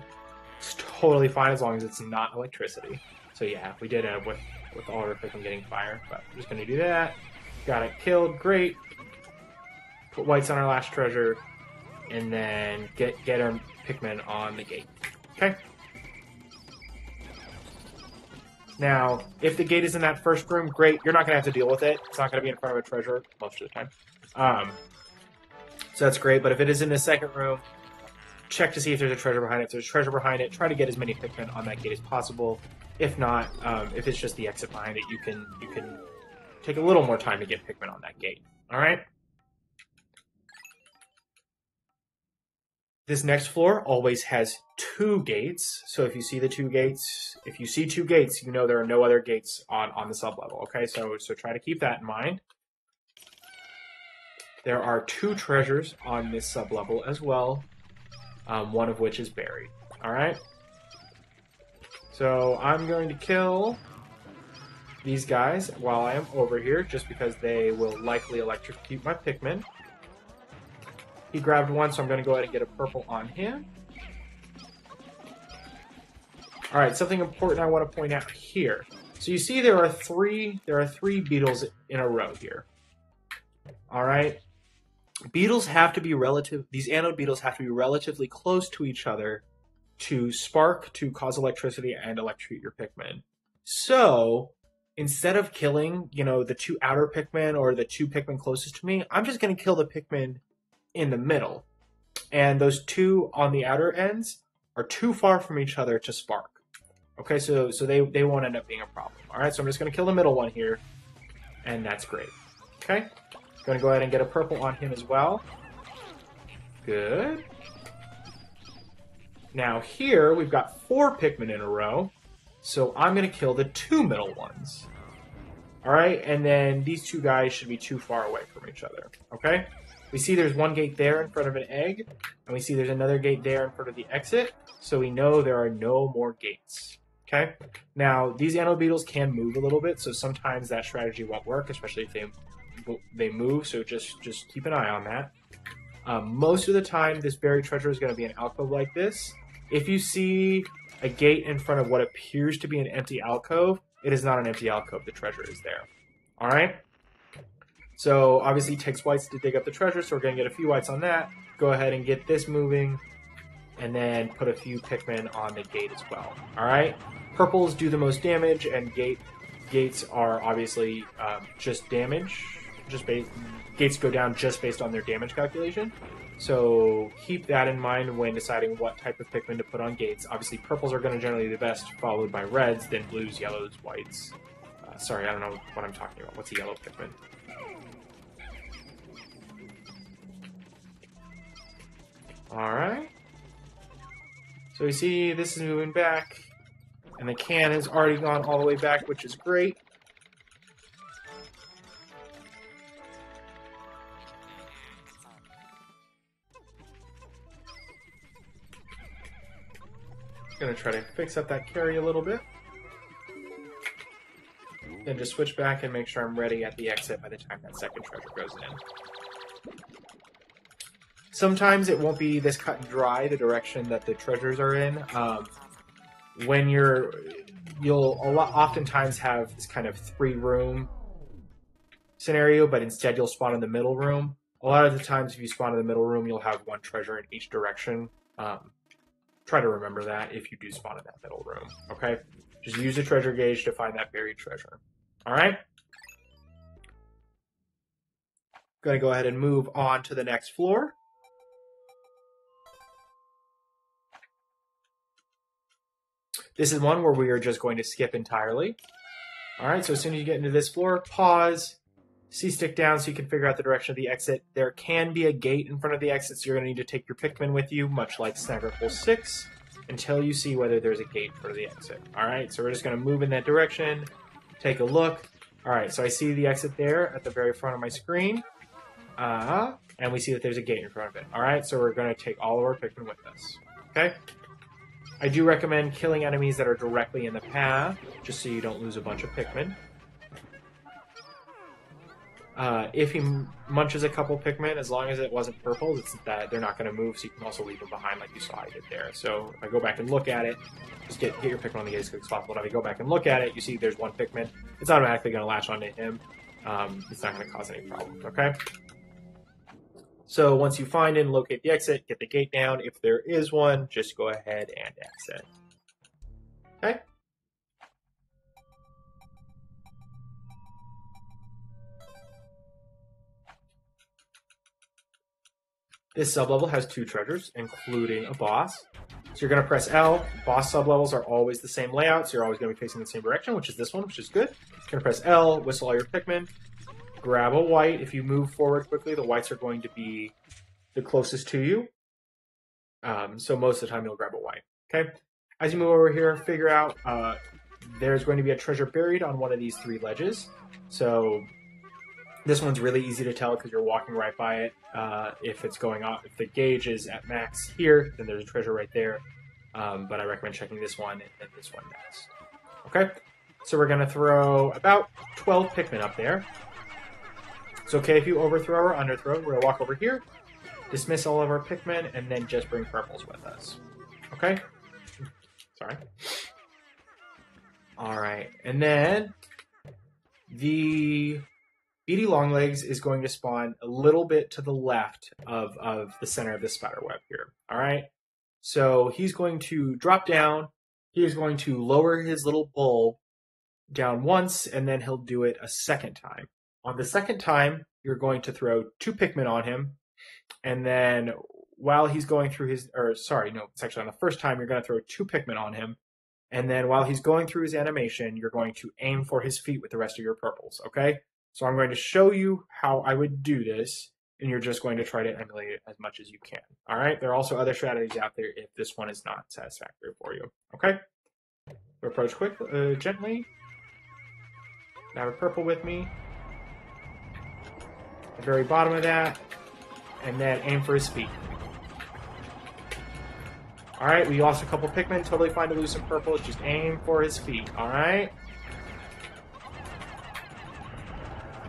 It's totally fine as long as it's not electricity. So yeah, we did end up with all of our Pikmin getting fire, but I'm just going to do that. Got it killed, great. Put whites on our last treasure, and then get our Pikmin on the gate. Okay? Now, if the gate is in that first room, great. You're not going to have to deal with it. It's not going to be in front of a treasure most of the time. So that's great. But if it is in the second room, check to see if there's a treasure behind it. If there's a treasure behind it, try to get as many Pikmin on that gate as possible. If not, if it's just the exit behind it, you can take a little more time to get Pikmin on that gate. All right? This next floor always has 2 gates. So if you see 2 gates, you know there are no other gates on the sublevel. Okay, so try to keep that in mind. There are 2 treasures on this sublevel as well, one of which is buried. All right. So I'm going to kill these guys while I am over here, just because they will likely electrocute my Pikmin. He grabbed one, so I'm going to go ahead and get a purple on him. Alright, something important I want to point out here. So you see there are three beetles in a row here. Alright? These anode beetles have to be relatively close to each other to spark, to cause electricity, and electrocute your Pikmin. So, instead of killing, the 2 outer Pikmin or the 2 Pikmin closest to me, I'm just going to kill the Pikmin in the middle. And those 2 on the outer ends are too far from each other to spark. Okay, so they won't end up being a problem. Alright, so I'm just going to kill the middle one here, and that's great. Okay, going to go ahead and get a purple on him as well. Good. Now here, we've got 4 Pikmin in a row, so I'm going to kill the 2 middle ones. Alright, and then these 2 guys should be too far away from each other. Okay? We see there's one gate there in front of an egg, and we see there's another gate there in front of the exit, so we know there are no more gates. Okay. Now these antelope beetles can move a little bit, so sometimes that strategy won't work, especially if they move. So just keep an eye on that. Most of the time, this buried treasure is going to be an alcove like this. If you see a gate in front of what appears to be an empty alcove, it is not an empty alcove. The treasure is there. All right. So obviously, it takes whites to dig up the treasure, so we're going to get a few whites on that. Go ahead and get this moving, and then put a few Pikmin on the gate as well. All right. Purples do the most damage, and gates are obviously just damage. Gates go down just based on their damage calculation. So keep that in mind when deciding what type of Pikmin to put on gates. Obviously, purples are going to generally be the best, followed by reds, then blues, yellows, whites. Sorry, I don't know what I'm talking about. What's a yellow Pikmin? Alright. So you see this is moving back, and the can has already gone all the way back, which is great. Gonna try to fix up that carry a little bit. Then just switch back and make sure I'm ready at the exit by the time that second treasure goes in. Sometimes it won't be this cut and dry, the direction that the treasures are in. When you'll oftentimes have this kind of 3-room scenario, but instead you'll spawn in the middle room. A lot of the times if you spawn in the middle room, you'll have one treasure in each direction. Try to remember that if you do spawn in that middle room, okay? Just use the treasure gauge to find that buried treasure. All right? Going to go ahead and move on to the next floor. This is one where we are just going to skip entirely. All right, so as soon as you get into this floor, pause, C-stick down so you can figure out the direction of the exit. There can be a gate in front of the exit, so you're going to need to take your Pikmin with you, much like Snagger Hole 6, until you see whether there's a gate for the exit. All right, so we're just going to move in that direction, take a look. All right, so I see the exit there at the very front of my screen, and we see that there's a gate in front of it. All right, so we're going to take all of our Pikmin with us, okay? I do recommend killing enemies that are directly in the path, just so you don't lose a bunch of Pikmin. If he munches a couple Pikmin, as long as it wasn't purple, it's that they're not going to move, so you can also leave them behind like you saw I did there. So if I go back and look at it, just get your Pikmin on the gate as quick as possible. If I go back and look at it, you see there's one Pikmin. It's automatically going to latch onto him. It's not going to cause any problems, okay? So once you find and locate the exit, get the gate down. If there is one, just go ahead and exit. Okay? This sublevel has 2 treasures, including a boss. So you're going to press L. Boss sublevels are always the same layout, so you're always going to be facing the same direction, which is this one, which is good. You're going to press L, whistle all your Pikmin, grab a white. If you move forward quickly, the whites are going to be the closest to you. So most of the time you'll grab a white. Okay? As you move over here, figure out there's going to be a treasure buried on one of these 3 ledges. So this one's really easy to tell because you're walking right by it. If it's going off, if the gauge is at max here, then there's a treasure right there. But I recommend checking this one and this one next. Okay? So we're going to throw about 12 Pikmin up there. It's okay if you overthrow or underthrow. We're going to walk over here, dismiss all of our Pikmin, and then just bring purples with us. Okay? Sorry. Alright, and then the Beady Longlegs is going to spawn a little bit to the left of the center of the spider web here. Alright? So he's going to drop down. He is going to lower his little bulb down once, and then he'll do it a second time. On the second time, you're going to throw 2 Pikmin on him, and then while he's going through his, it's actually on the first time, you're going to throw 2 Pikmin on him, and then while he's going through his animation, you're going to aim for his feet with the rest of your purples, okay? So I'm going to show you how I would do this, and you're just going to try to emulate it as much as you can, all right? There are also other strategies out there if this one is not satisfactory for you, okay? So approach quick, gently. Now have a purple with me. The very bottom of that, and then aim for his feet. Alright, we lost a couple Pikmin. Totally fine to lose some purple. Just aim for his feet. Alright?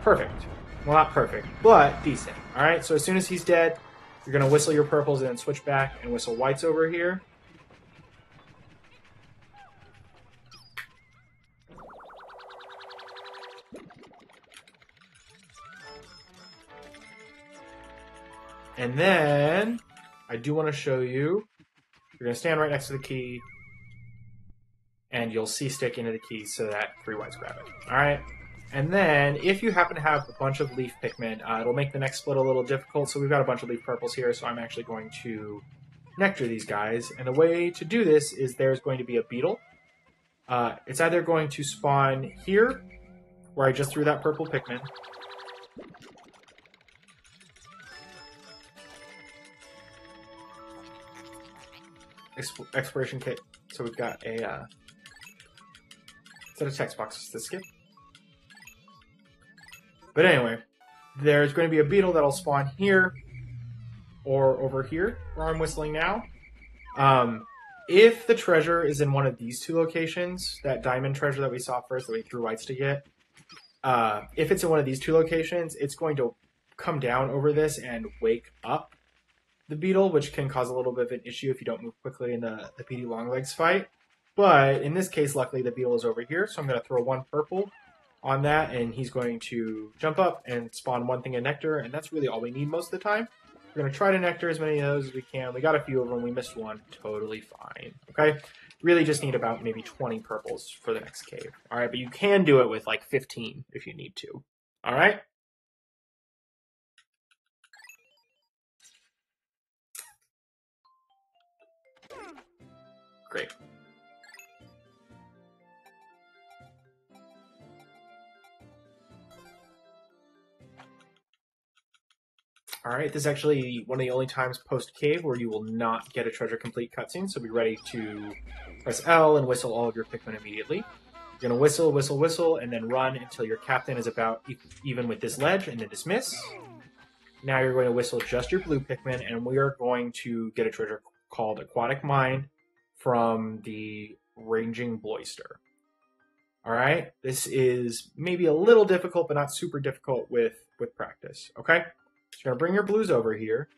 Perfect. Well, not perfect, but decent. Alright, so as soon as he's dead, you're going to whistle your purples and then switch back and whistle whites over here. And then, I do want to show you, you're going to stand right next to the key, and you'll C-stick into the key so that 3 whites grab it. Alright? And then, if you happen to have a bunch of leaf Pikmin, it'll make the next split a little difficult, so we've got a bunch of leaf purples here, so I'm actually going to nectar these guys. And the way to do this is there's going to be a Beetle. It's either going to spawn here, where I just threw that purple Pikmin, exploration kit. So we've got a set of text boxes to skip. But anyway, there's going to be a Beetle that'll spawn here or over here where I'm whistling now. If the treasure is in one of these 2 locations, that diamond treasure that we saw first that we threw whites to get, if it's in one of these 2 locations, it's going to come down over this and wake up the Beetle, which can cause a little bit of an issue if you don't move quickly in the PD Longlegs fight. But in this case, luckily the Beetle is over here, so I'm going to throw 1 purple on that, and he's going to jump up and spawn 1 thing of nectar, and that's really all we need most of the time. We're going to try to nectar as many of those as we can. We got a few of them. We missed 1. Totally fine. Okay? Really just need about maybe 20 purples for the next cave. Alright, but you can do it with like 15 if you need to. Alright? Great. Alright, this is actually one of the only times post-cave where you will not get a treasure complete cutscene, so be ready to press L and whistle all of your Pikmin immediately. You're going to whistle, whistle, whistle, and then run until your captain is about even with this ledge, and then dismiss. Now you're going to whistle just your blue Pikmin, and we are going to get a treasure called Aquatic Mine from the Ranging Bloister. Alright, this is maybe a little difficult, but not super difficult with practice, okay? So you're going to bring your blues over here.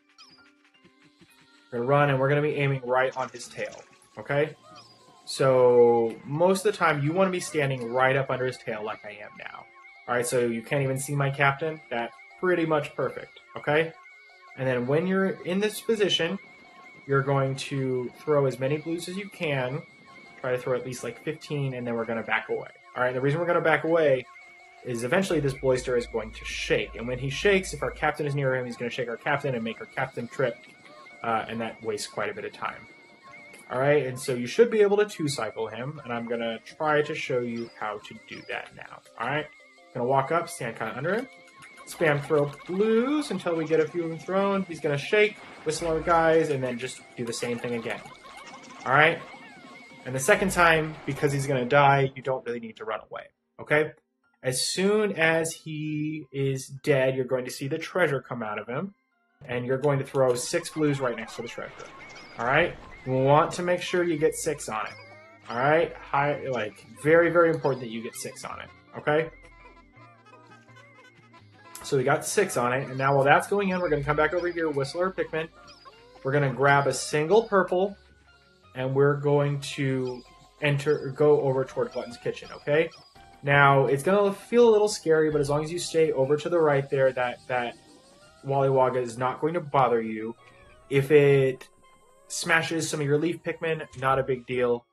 We're going to run, and we're going to be aiming right on his tail, okay? So most of the time, you want to be standing right up under his tail like I am now. Alright, so you can't even see my captain. That's pretty much perfect, okay? And then when you're in this position, you're going to throw as many blues as you can. Try to throw at least like 15, and then we're going to back away. Alright, the reason we're going to back away is eventually this Bloister is going to shake. And when he shakes, if our captain is near him, he's going to shake our captain and make our captain trip. And that wastes quite a bit of time. Alright, and so you should be able to 2-cycle him. And I'm going to try to show you how to do that now. Alright, going to walk up, stand kind of under him. Spam throw blues until we get a few of them thrown. He's going to shake, whistle our guys, and then just do the same thing again. Alright? And the second time, because he's going to die, you don't really need to run away. Okay? As soon as he is dead, you're going to see the treasure come out of him, and you're going to throw 6 blues right next to the treasure. Alright? You want to make sure you get 6 on it. Alright? Very, very important that you get 6 on it. Okay? So we got 6 on it, and now while that's going in, we're going to come back over here, whistle our Pikmin. We're going to grab a single purple, and we're going to go over toward Glutton's Kitchen, okay? Now, it's going to feel a little scary, but as long as you stay over to the right there, that Wallywagga is not going to bother you. If it smashes some of your leaf Pikmin, not a big deal.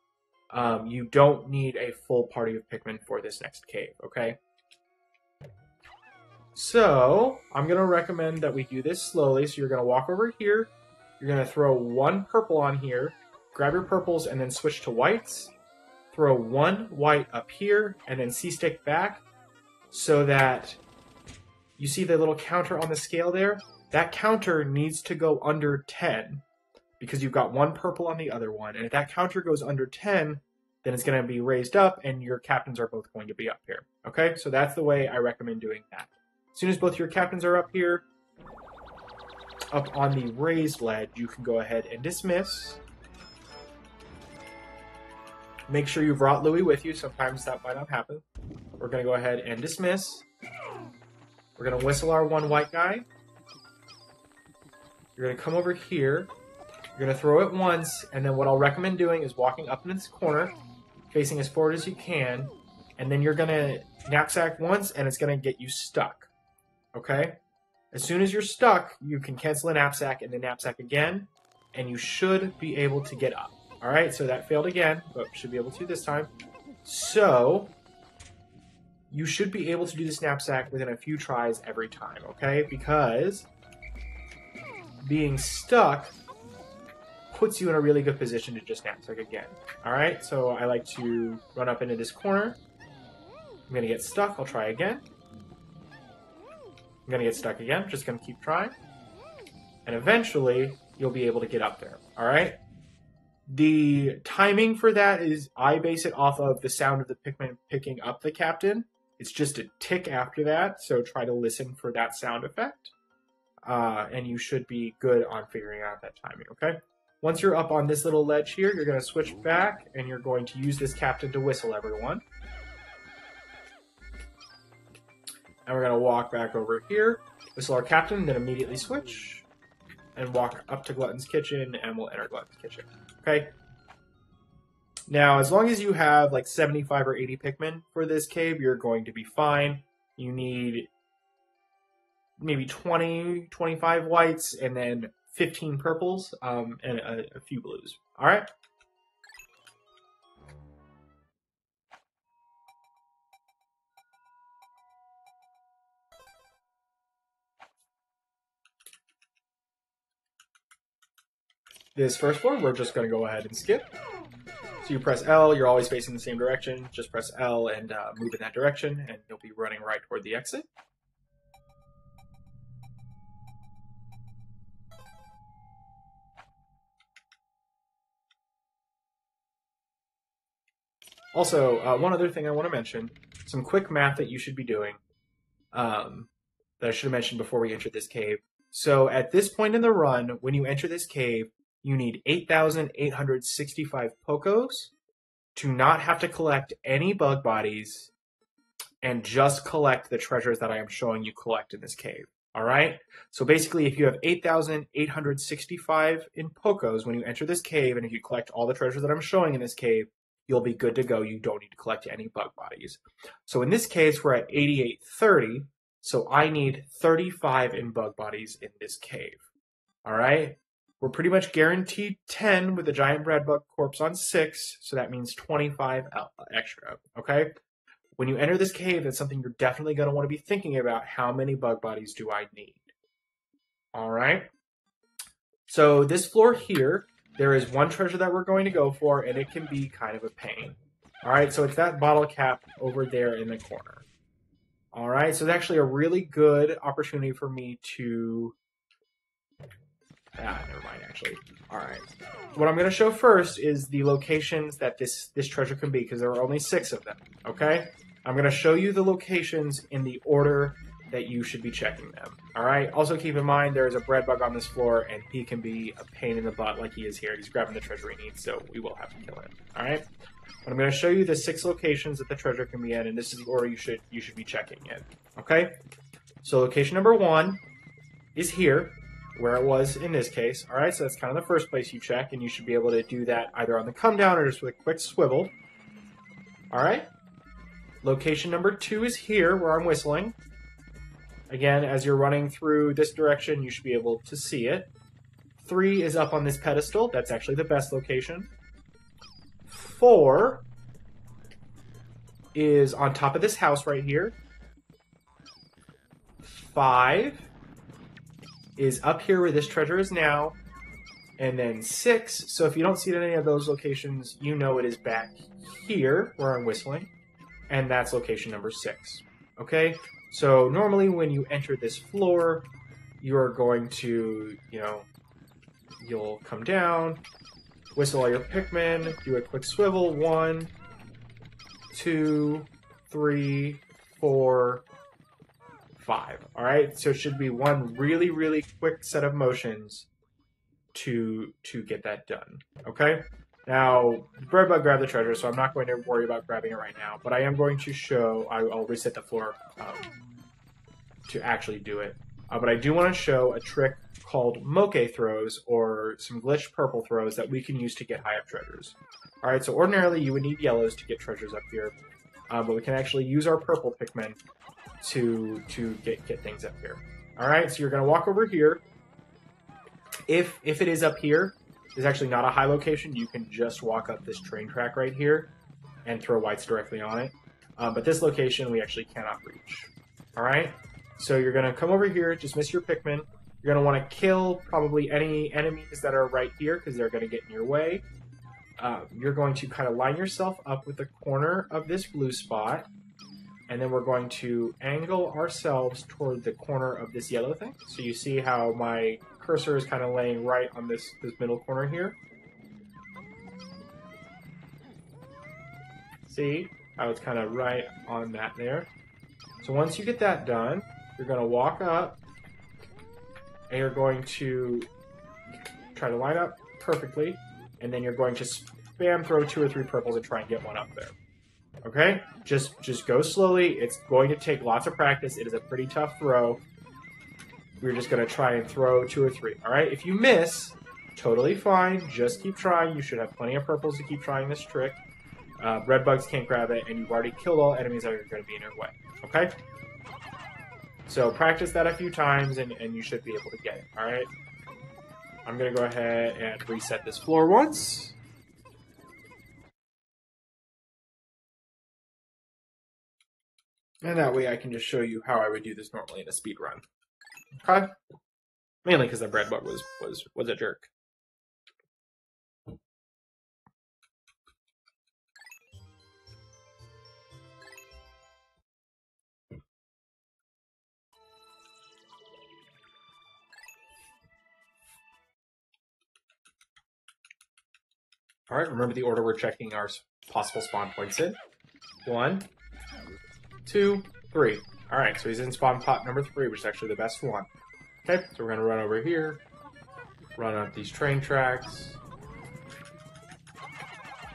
You don't need a full party of Pikmin for this next cave, okay? So, I'm going to recommend that we do this slowly. So you're going to walk over here. You're going to throw 1 purple on here. Grab your purples and then switch to whites. Throw 1 white up here and then C-stick back so that you see the little counter on the scale there? That counter needs to go under 10 because you've got 1 purple on the other one. And if that counter goes under 10, then it's going to be raised up and your captains are both going to be up here. Okay? So that's the way I recommend doing that. As soon as both your captains are up here, up on the raised ledge, you can go ahead and dismiss. Make sure you brought Louie with you. Sometimes that might not happen. We're going to go ahead and dismiss. We're going to whistle our one white guy. You're going to come over here. You're going to throw it once, and then what I'll recommend doing is walking up in this corner, facing as forward as you can, and then you're going to knapsack once, and it's going to get you stuck. Okay? As soon as you're stuck, you can cancel a knapsack and then knapsack again, and you should be able to get up. Alright, so that failed again, but should be able to this time. So, you should be able to do this knapsack within a few tries every time, okay? Because being stuck puts you in a really good position to just knapsack again. Alright, so I like to run up into this corner. I'm going to get stuck. I'll try again. I'm going to get stuck again. Just going to keep trying. And eventually, you'll be able to get up there. Alright? The timing for that is I base it off of the sound of the Pikmin picking up the captain. It's just a tick after that, so try to listen for that sound effect. And you should be good on figuring out that timing, okay? Once you're up on this little ledge here, you're going to switch back, and you're going to use this captain to whistle everyone. And we're going to walk back over here, whistle our captain, then immediately switch, and walk up to Glutton's Kitchen, and we'll enter Glutton's Kitchen. Okay? Now, as long as you have like 75 or 80 Pikmin for this cave, you're going to be fine. You need maybe 20, 25 whites, and then 15 purples, and a few blues. Alright? This first floor, we're just going to go ahead and skip. So you press L, you're always facing the same direction. Just press L and move in that direction, and you'll be running right toward the exit. Also, one other thing I want to mention, some quick math that you should be doing that I should have mentioned before we entered this cave. So at this point in the run, when you enter this cave, you need 8,865 Pokos to not have to collect any bug bodies and just collect the treasures that I am showing you collect in this cave. Alright? So basically, if you have 8,865 in Pokos when you enter this cave, and if you collect all the treasures that I'm showing in this cave, you'll be good to go. You don't need to collect any bug bodies. So in this case, we're at 8830, so I need 35 in bug bodies in this cave. Alright? We're pretty much guaranteed 10 with the giant bread bug corpse on 6, so that means 25 extra, okay? When you enter this cave, that's something you're definitely going to want to be thinking about. How many bug bodies do I need? Alright? So this floor here, there is one treasure that we're going to go for, and it can be kind of a pain. Alright, so it's that bottle cap over there in the corner. Alright, so it's actually a really good opportunity for me to... never mind, actually. Alright. What I'm going to show first is the locations that this treasure can be, because there are only 6 of them, okay? I'm going to show you the locations in the order that you should be checking them, alright? Also keep in mind, there is a bread bug on this floor, and he can be a pain in the butt like he is here. He's grabbing the treasure he needs, so we will have to kill him, alright? But I'm going to show you the 6 locations that the treasure can be in, and this is the order you should be checking in, okay? So location number 1 is here, where it was in this case. Alright, so that's kind of the first place you check, and you should be able to do that either on the come down or just with a quick swivel. Alright. Location number 2 is here, where I'm whistling. Again, as you're running through this direction, you should be able to see it. 3 is up on this pedestal. That's actually the best location. 4 is on top of this house right here. 5 is up here where this treasure is now, and then 6, so if you don't see it at any of those locations, you know it is back here where I'm whistling, and that's location number 6, okay? So normally when you enter this floor, you're going to, you'll come down, whistle all your Pikmin, do a quick swivel, 1, 2, 3, 4, 5. Alright, so it should be one really, really quick set of motions to get that done. Okay? Now, Breadbug grabbed the treasure, so I'm not going to worry about grabbing it right now. But I am going to show... I'll reset the floor to actually do it. But I do want to show a trick called moke throws, or some glitched purple throws that we can use to get high up treasures. Alright, so ordinarily you would need yellows to get treasures up here. But we can actually use our purple Pikmin to get things up here. Alright, so you're going to walk over here. If it is up here, it's actually not a high location. You can just walk up this train track right here and throw whites directly on it. But this location we actually cannot reach. Alright, so you're going to come over here, just miss your Pikmin. You're going to want to kill probably any enemies that are right here because they're going to get in your way. You're going to kind of line yourself up with the corner of this blue spot. And then we're going to angle ourselves toward the corner of this yellow thing. So you see how my cursor is kind of laying right on this middle corner here. See how it's kind of right on that there. So once you get that done, you're going to walk up and you're going to try to line up perfectly. And then you're going to spam throw 2 or 3 purples and try and get one up there. Okay? Just go slowly. It's going to take lots of practice. It is a pretty tough throw. We're just going to try and throw 2 or 3. Alright? If you miss, totally fine. Just keep trying. You should have plenty of purples to keep trying this trick. Red bugs can't grab it, and you've already killed all enemies that are going to be in your way. Okay? So practice that a few times, and you should be able to get it. Alright? I'm going to go ahead and reset this floor once. And that way I can just show you how I would do this normally in a speed run. Okay? Mainly because the breadbug was a jerk. Alright, remember the order we're checking our possible spawn points in. 1, 2, 3. Alright, so he's in spawn pot number 3, which is actually the best one. Okay, so we're going to run over here, run up these train tracks,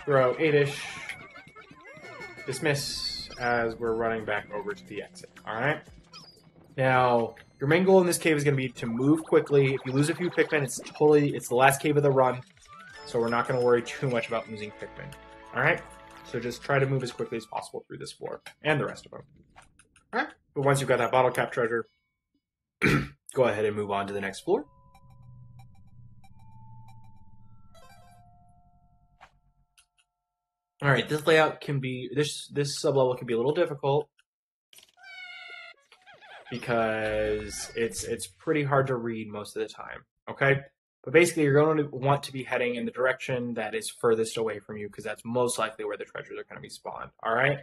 throw 8-ish, dismiss as we're running back over to the exit. Alright? Now, your main goal in this cave is going to be to move quickly. If you lose a few Pikmin, it's the last cave of the run, so we're not going to worry too much about losing Pikmin. Alright? So just try to move as quickly as possible through this floor, and the rest of them. Alright? But once you've got that bottle cap treasure, go ahead and move on to the next floor. Alright, this layout can be, this sublevel can be a little difficult because it's pretty hard to read most of the time, okay? But basically, you're going to want to be heading in the direction that is furthest away from you because that's most likely where the treasures are going to be spawned, alright?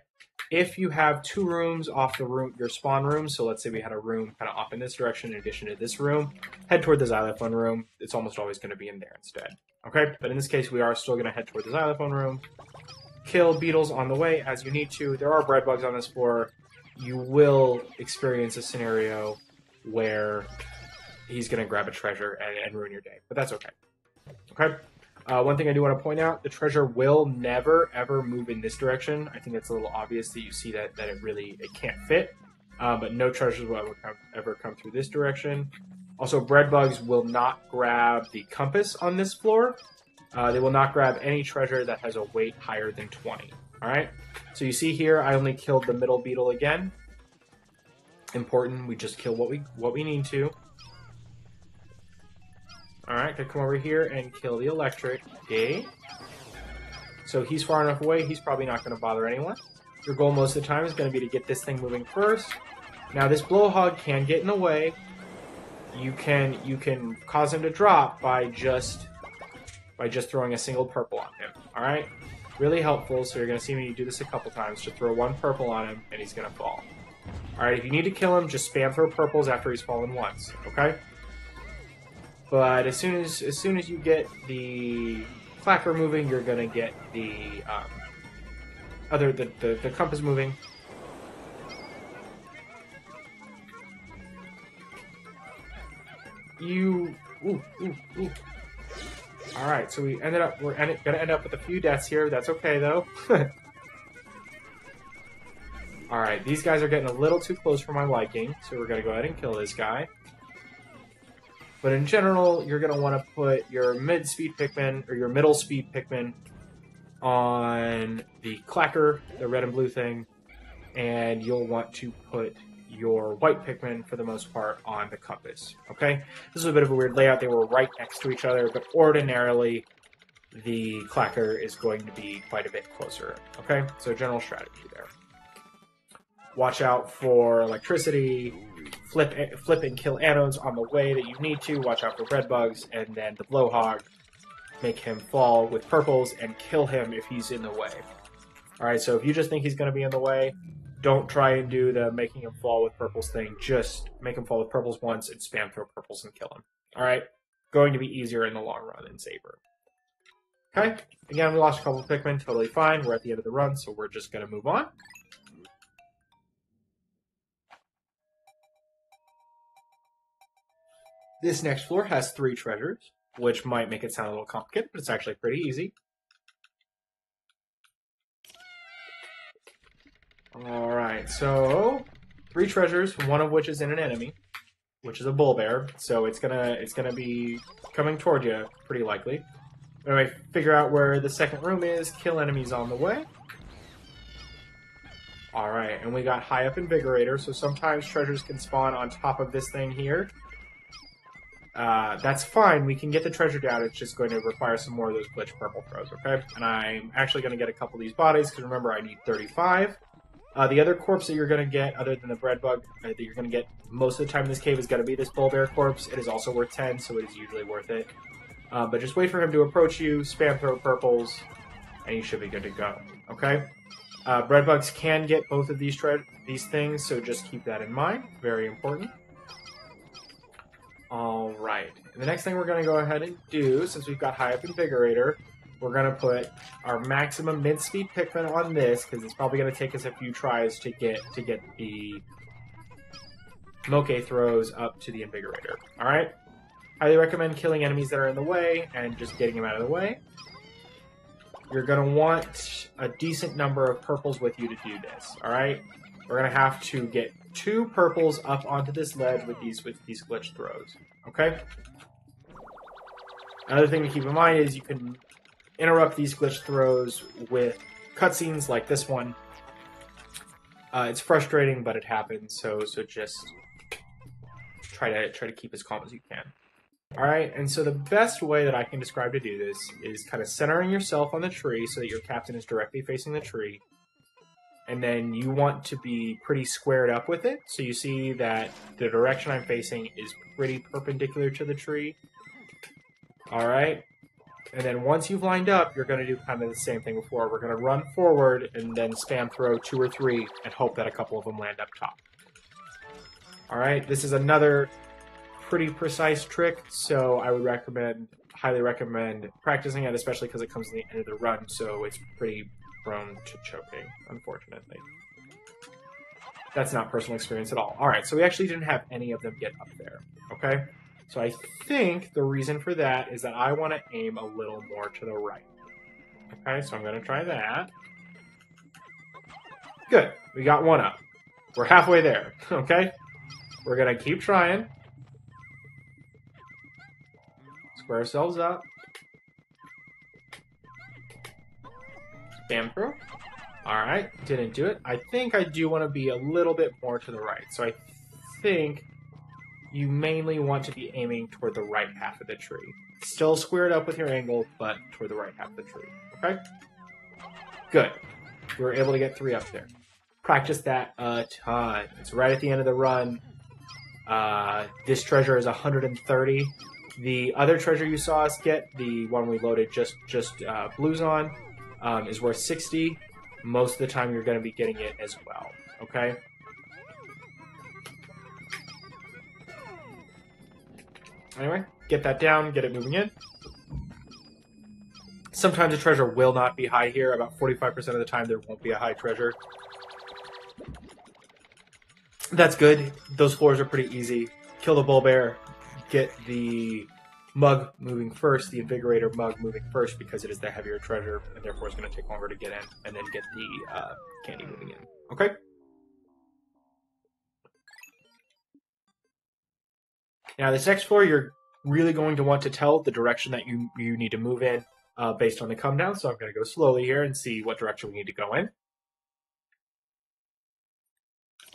If you have 2 rooms off your spawn room, so let's say we had a room kind of off in this direction in addition to this room, head toward the xylophone room. It's almost always going to be in there instead, okay? But in this case, we are still going to head toward the xylophone room. Kill beetles on the way as you need to. There are bread bugs on this floor. You will experience a scenario where he's going to grab a treasure and ruin your day. But that's okay. Okay? One thing I do want to point out, the treasure will never, ever move in this direction. I think it's a little obvious that you see that it can't fit. But no treasures will ever come through this direction. Also, bread bugs will not grab the compass on this floor. They will not grab any treasure that has a weight higher than 20. Alright? So you see here, I only killed the middle beetle again. Important, we just kill what we need to. Alright, gonna come over here and kill the electric. Okay. So he's far enough away, he's probably not going to bother anyone. Your goal most of the time is going to be to get this thing moving first. Now this blowhog can get in the way. You can cause him to drop by just throwing a single purple on him. Alright? Really helpful, so you're going to see me do this a couple times. Just throw 1 purple on him, and he's going to fall. Alright, if you need to kill him, just spam throw purples after he's fallen once. Okay? But as soon as you get the clacker moving, you're going to get the the compass moving. Ooh. Alright, so we're gonna end up with a few deaths here. That's okay, though. Alright, these guys are getting a little too close for my liking, so we're gonna go ahead and kill this guy. But in general, you're gonna want to put your mid-speed Pikmin, or your middle-speed Pikmin, on the clacker, the red and blue thing, and you'll want to put your white Pikmin, for the most part, on the compass. Okay? This is a bit of a weird layout. They were right next to each other, but ordinarily, the clacker is going to be quite a bit closer. Okay? So general strategy there. Watch out for electricity, flip and kill anodes on the way that you need to, watch out for red bugs, and then the blowhog, make him fall with purples, and kill him if he's in the way. Alright, so if you just think he's going to be in the way, don't try and do the making him fall with purples thing. Just make him fall with purples once and spam throw purples and kill him. Alright? Going to be easier in the long run and safer. Okay? Again, we lost a couple of Pikmin. Totally fine. We're at the end of the run, so we're just going to move on. This next floor has 3 treasures, which might make it sound a little complicated, but it's actually pretty easy. Alright, so 3 treasures, one of which is in an enemy, which is a bull bear, so it's gonna be coming toward you, pretty likely. Anyway, figure out where the second room is, kill enemies on the way. Alright, and we got high up Invigorator, so sometimes treasures can spawn on top of this thing here. That's fine, we can get the treasure down, it's just going to require some more of those glitch purple throws, okay? And I'm actually going to get a couple of these bodies, because remember, I need 35. The other corpse that you're going to get, other than the bread bug, that you're going to get most of the time in this cave is going to be this bull bear corpse. It is also worth 10, so it is usually worth it. But just wait for him to approach you, spam throw purples, and you should be good to go, okay? Bread bugs can get both of these things, so just keep that in mind. Very important. Alright, the next thing we're going to go ahead and do, since we've got high up Invigorator, we're going to put our maximum mid-speed Pikmin on this, because it's probably going to take us a few tries to get the Moke throws up to the Invigorator. Alright? Highly recommend killing enemies that are in the way, and just getting them out of the way. You're going to want a decent number of purples with you to do this, alright? We're going to have to get 2 purples up onto this ledge with these glitch throws. Okay? Another thing to keep in mind is you can interrupt these glitch throws with cutscenes like this one. It's frustrating, but it happens, so just try to keep as calm as you can. Alright, and so the best way that I can describe to do this is kind of centering yourself on the tree so that your captain is directly facing the tree. And then you want to be pretty squared up with it. So you see that the direction I'm facing is pretty perpendicular to the tree. Alright. And then once you've lined up, you're going to do kind of the same thing before. We're going to run forward and then spam throw 2 or 3 and hope that a couple of them land up top. Alright, this is another pretty precise trick, so I would highly recommend practicing it, especially because it comes to the end of the run, so it's pretty prone to choking, unfortunately. That's not personal experience at all. Alright, so we actually didn't have any of them get up there, okay? So I think the reason for that is that I want to aim a little more to the right. Okay, so I'm going to try that. Good, we got one up. We're halfway there, okay? We're going to keep trying. Square ourselves up. Spam throw. Alright, didn't do it. I think I do want to be a little bit more to the right. So I think you mainly want to be aiming toward the right half of the tree. Still squared up with your angle, but toward the right half of the tree. Okay? Good. We were able to get 3 up there. Practice that a ton. It's right at the end of the run. This treasure is 130. The other treasure you saw us get, the one we loaded just blues on, is worth 60. Most of the time you're going to be getting it as well. Okay? Anyway, get that down, get it moving in. Sometimes a treasure will not be high here. About 45% of the time there won't be a high treasure. That's good. Those floors are pretty easy. Kill the bull bear, get the mug moving first, the Invigorator mug moving first, because it is the heavier treasure, and therefore it's going to take longer to get in, and then get the candy moving in. Okay? Now, this next floor, you're really going to want to tell the direction that you need to move in based on the come down, so I'm going to go slowly here and see what direction we need to go in.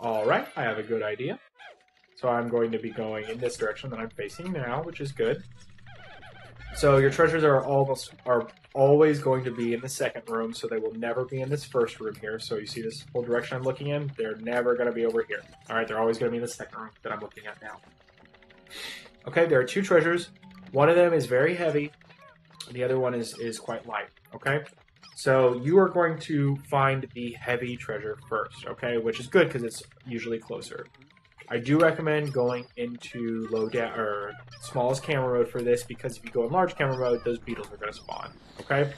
Alright, I have a good idea. So I'm going to be going in this direction that I'm facing now, which is good. So your treasures are always going to be in the second room, so they will never be in this first room here. So you see this whole direction I'm looking in? They're never going to be over here. Alright, they're always going to be in the second room that I'm looking at now. Okay, there are two treasures. One of them is very heavy. The other one is quite light. Okay? So you are going to find the heavy treasure first, okay? Which is good because it's usually closer. I do recommend going into smallest camera mode for this, because if you go in large camera mode, those beetles are going to spawn, okay?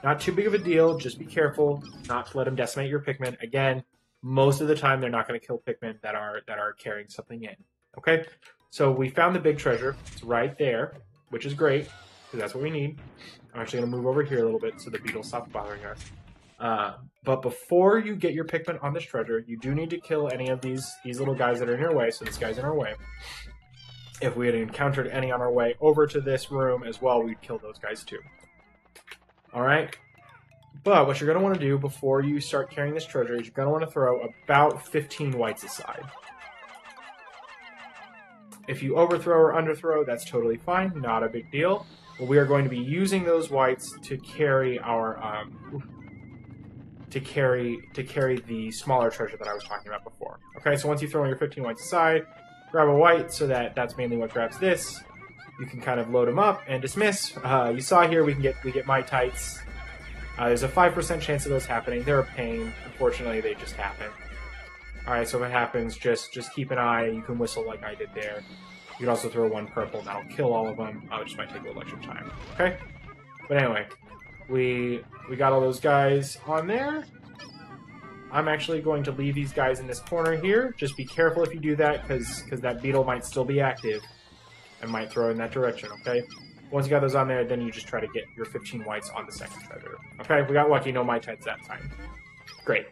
Not too big of a deal. Just be careful not to let them decimate your Pikmin. Again, most of the time they're not going to kill Pikmin that are carrying something in, okay? So we found the big treasure. It's right there, which is great, because that's what we need. I'm actually going to move over here a little bit so the beetle stops bothering us. But before you get your Pikmin on this treasure, you do need to kill any of these little guys that are in your way. So this guy's in our way. If we had encountered any on our way over to this room as well, we'd kill those guys too. Alright? But what you're going to want to do before you start carrying this treasure is you're going to want to throw about 15 whites aside. If you overthrow or underthrow, that's totally fine. Not a big deal. But we are going to be using those whites to carry our to carry the smaller treasure that I was talking about before. Okay, so once you throw your 15 whites aside, grab a white so that's mainly what grabs this. You can kind of load them up and dismiss. You saw here we get Mai Tights. There's a 5% chance of those happening. They're a pain. Unfortunately, they just happen. Alright, so if it happens, just keep an eye. You can whistle like I did there. You can also throw one purple, and that'll kill all of them. It just might take a little extra time. Okay? But anyway, we got all those guys on there. I'm actually going to leave these guys in this corner here. Just be careful if you do that, because that beetle might still be active and might throw in that direction, okay? Once you got those on there, then you just try to get your 15 whites on the second treasure. Okay? We got lucky, no Mai Tights that time. Great.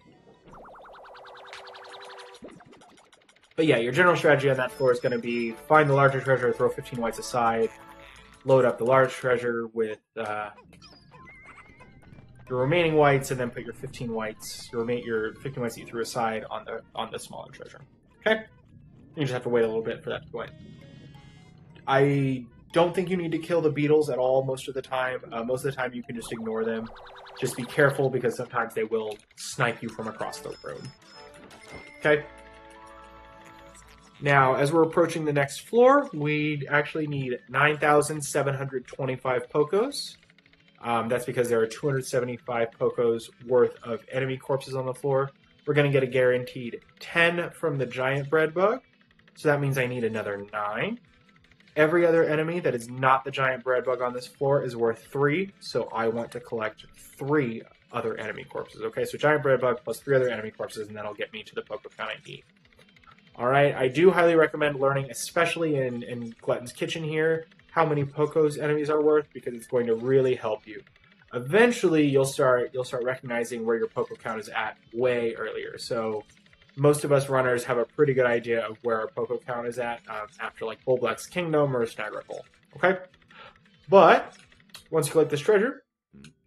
But yeah, your general strategy on that floor is going to be find the larger treasure, throw 15 whites aside, load up the large treasure with your remaining whites, and then put your 15 whites, your 15 whites that you threw aside on the smaller treasure. Okay? You just have to wait a little bit for that to go in. I don't think you need to kill the beetles at all most of the time. Most of the time you can just ignore them. Just be careful, because sometimes they will snipe you from across the room. Okay? Now, as we're approaching the next floor, we actually need 9,725 Pokos. That's because there are 275 Pokos worth of enemy corpses on the floor. We're going to get a guaranteed 10 from the giant bread bug, so that means I need another 9. Every other enemy that is not the giant bread bug on this floor is worth 3, so I want to collect 3 other enemy corpses. Okay, so giant bread bug plus 3 other enemy corpses, and that'll get me to the Poko count I need. Alright, I do highly recommend learning, especially in Glutton's Kitchen here, how many Pokos enemies are worth, because it's going to really help you. Eventually, you'll start recognizing where your Poko count is at way earlier. So most of us runners have a pretty good idea of where our Poko count is at after like Bulblack's Kingdom or Snaggerful. Okay? But once you collect this treasure,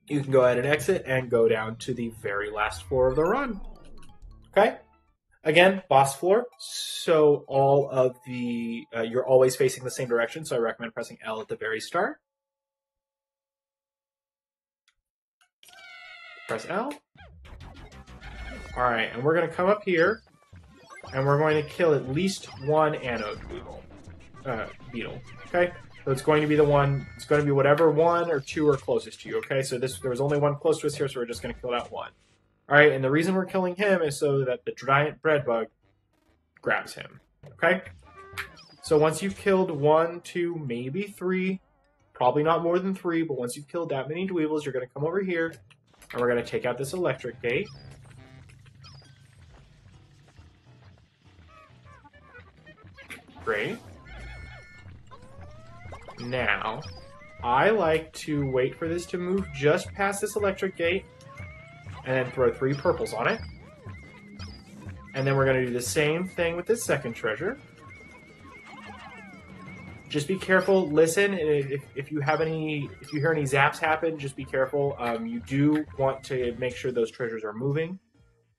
you can go ahead and exit and go down to the very last floor of the run. Okay? Again, boss floor, so all of the, you're always facing the same direction, so I recommend pressing L at the very start. Press L. Alright, and we're going to come up here, and we're going to kill at least one anode beetle, okay? So it's going to be the one, it's going to be whatever 1 or 2 are closest to you, okay? So there was only one close to us here, so we're just going to kill that one. Alright, and the reason we're killing him is so that the giant bread bug grabs him. Okay? So once you've killed 1, 2, maybe 3, probably not more than 3, but once you've killed that many dweebles, you're going to come over here, and we're going to take out this electric gate. Great. Now, I like to wait for this to move just past this electric gate, and then throw 3 purples on it. And then we're going to do the same thing with this second treasure. Just be careful, listen, and if you hear any zaps happen, just be careful. You do want to make sure those treasures are moving.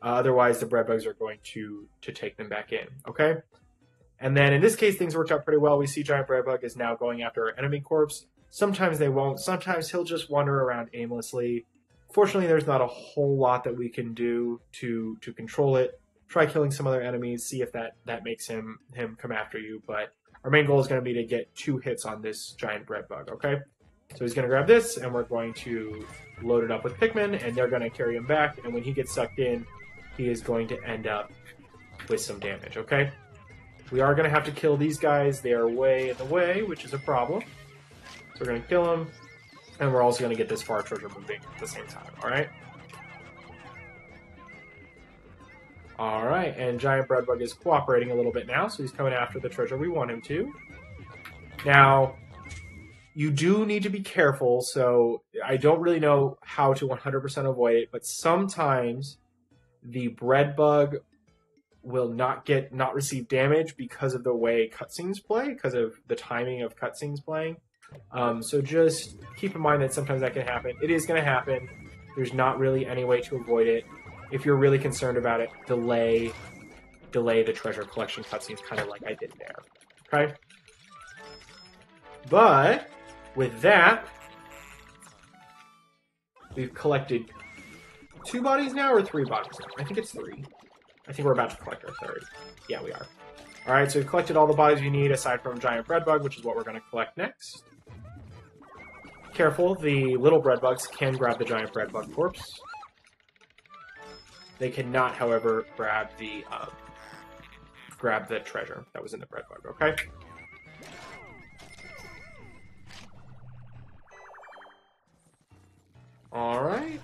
Otherwise, the bread bugs are going to take them back in, okay? And then in this case, things worked out pretty well. We see Giant Bread Bug is now going after our enemy corpse. Sometimes they won't. Sometimes he'll just wander around aimlessly. Fortunately, there's not a whole lot that we can do to control it. Try killing some other enemies, see if that makes him come after you. But our main goal is going to be to get 2 hits on this Giant Bread Bug, okay? So he's going to grab this, and we're going to load it up with Pikmin, and they're going to carry him back. And when he gets sucked in, he is going to end up with some damage, okay? We are going to have to kill these guys. They are way in the way, which is a problem. So we're going to kill them, and we're also going to get this far treasure moving at the same time, alright? Alright, and Giant Bread Bug is cooperating a little bit now, so he's coming after the treasure we want him to. Now, you do need to be careful, so I don't really know how to 100% avoid it, but sometimes the bread bug will not receive damage because of the way cutscenes play, because of the timing of cutscenes playing. So just keep in mind that sometimes that can happen. It is going to happen. There's not really any way to avoid it. If you're really concerned about it, delay the treasure collection cutscenes, kind of like I did there. Okay? But with that, we've collected 2 bodies now, or 3 bodies now? I think it's 3. I think we're about to collect our 3rd. Yeah, we are. Alright, so we've collected all the bodies you need aside from Giant Bread Bug, which is what we're going to collect next. Careful, the little bread bugs can grab the Giant Bread Bug corpse. They cannot, however, grab the treasure that was in the bread bug, okay? Alright.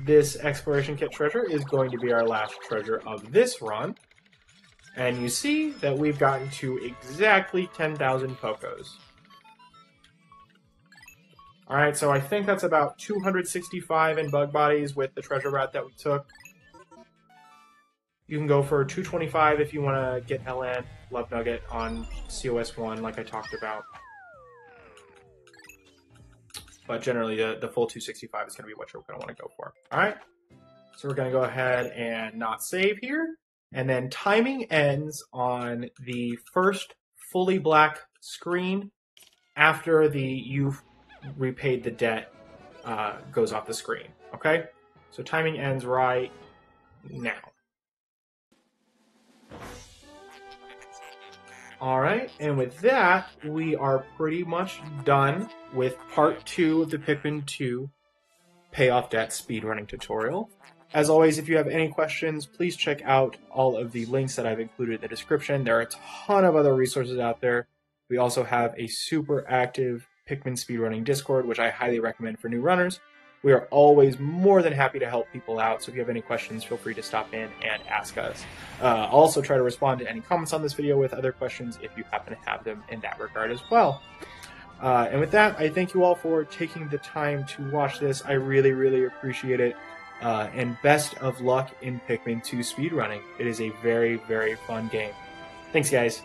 This exploration kit treasure is going to be our last treasure of this run. And you see that we've gotten to exactly 10,000 Pokos. Alright, so I think that's about 265 in bug bodies with the treasure route that we took. You can go for 225 if you want to get LN, Love Nugget, on COS1 like I talked about. But generally, the full 265 is going to be what you're going to want to go for. Alright, so we're going to go ahead and not save here. And then timing ends on the first fully black screen after the you've repaid the debt goes off the screen. Okay? So timing ends right now. Alright, and with that, we are pretty much done with part 2 of the Pikmin 2 Pay Off Debt speedrunning tutorial. As always, if you have any questions, please check out all of the links that I've included in the description. There are a ton of other resources out there. We also have a super active Pikmin speedrunning Discord, which I highly recommend for new runners. We are always more than happy to help people out, so if you have any questions, feel free to stop in and ask us. I'll also try to respond to any comments on this video with other questions if you happen to have them in that regard as well. And with that, I thank you all for taking the time to watch this. I really, really appreciate it. And best of luck in Pikmin 2 speedrunning. It is a very, very fun game. Thanks, guys.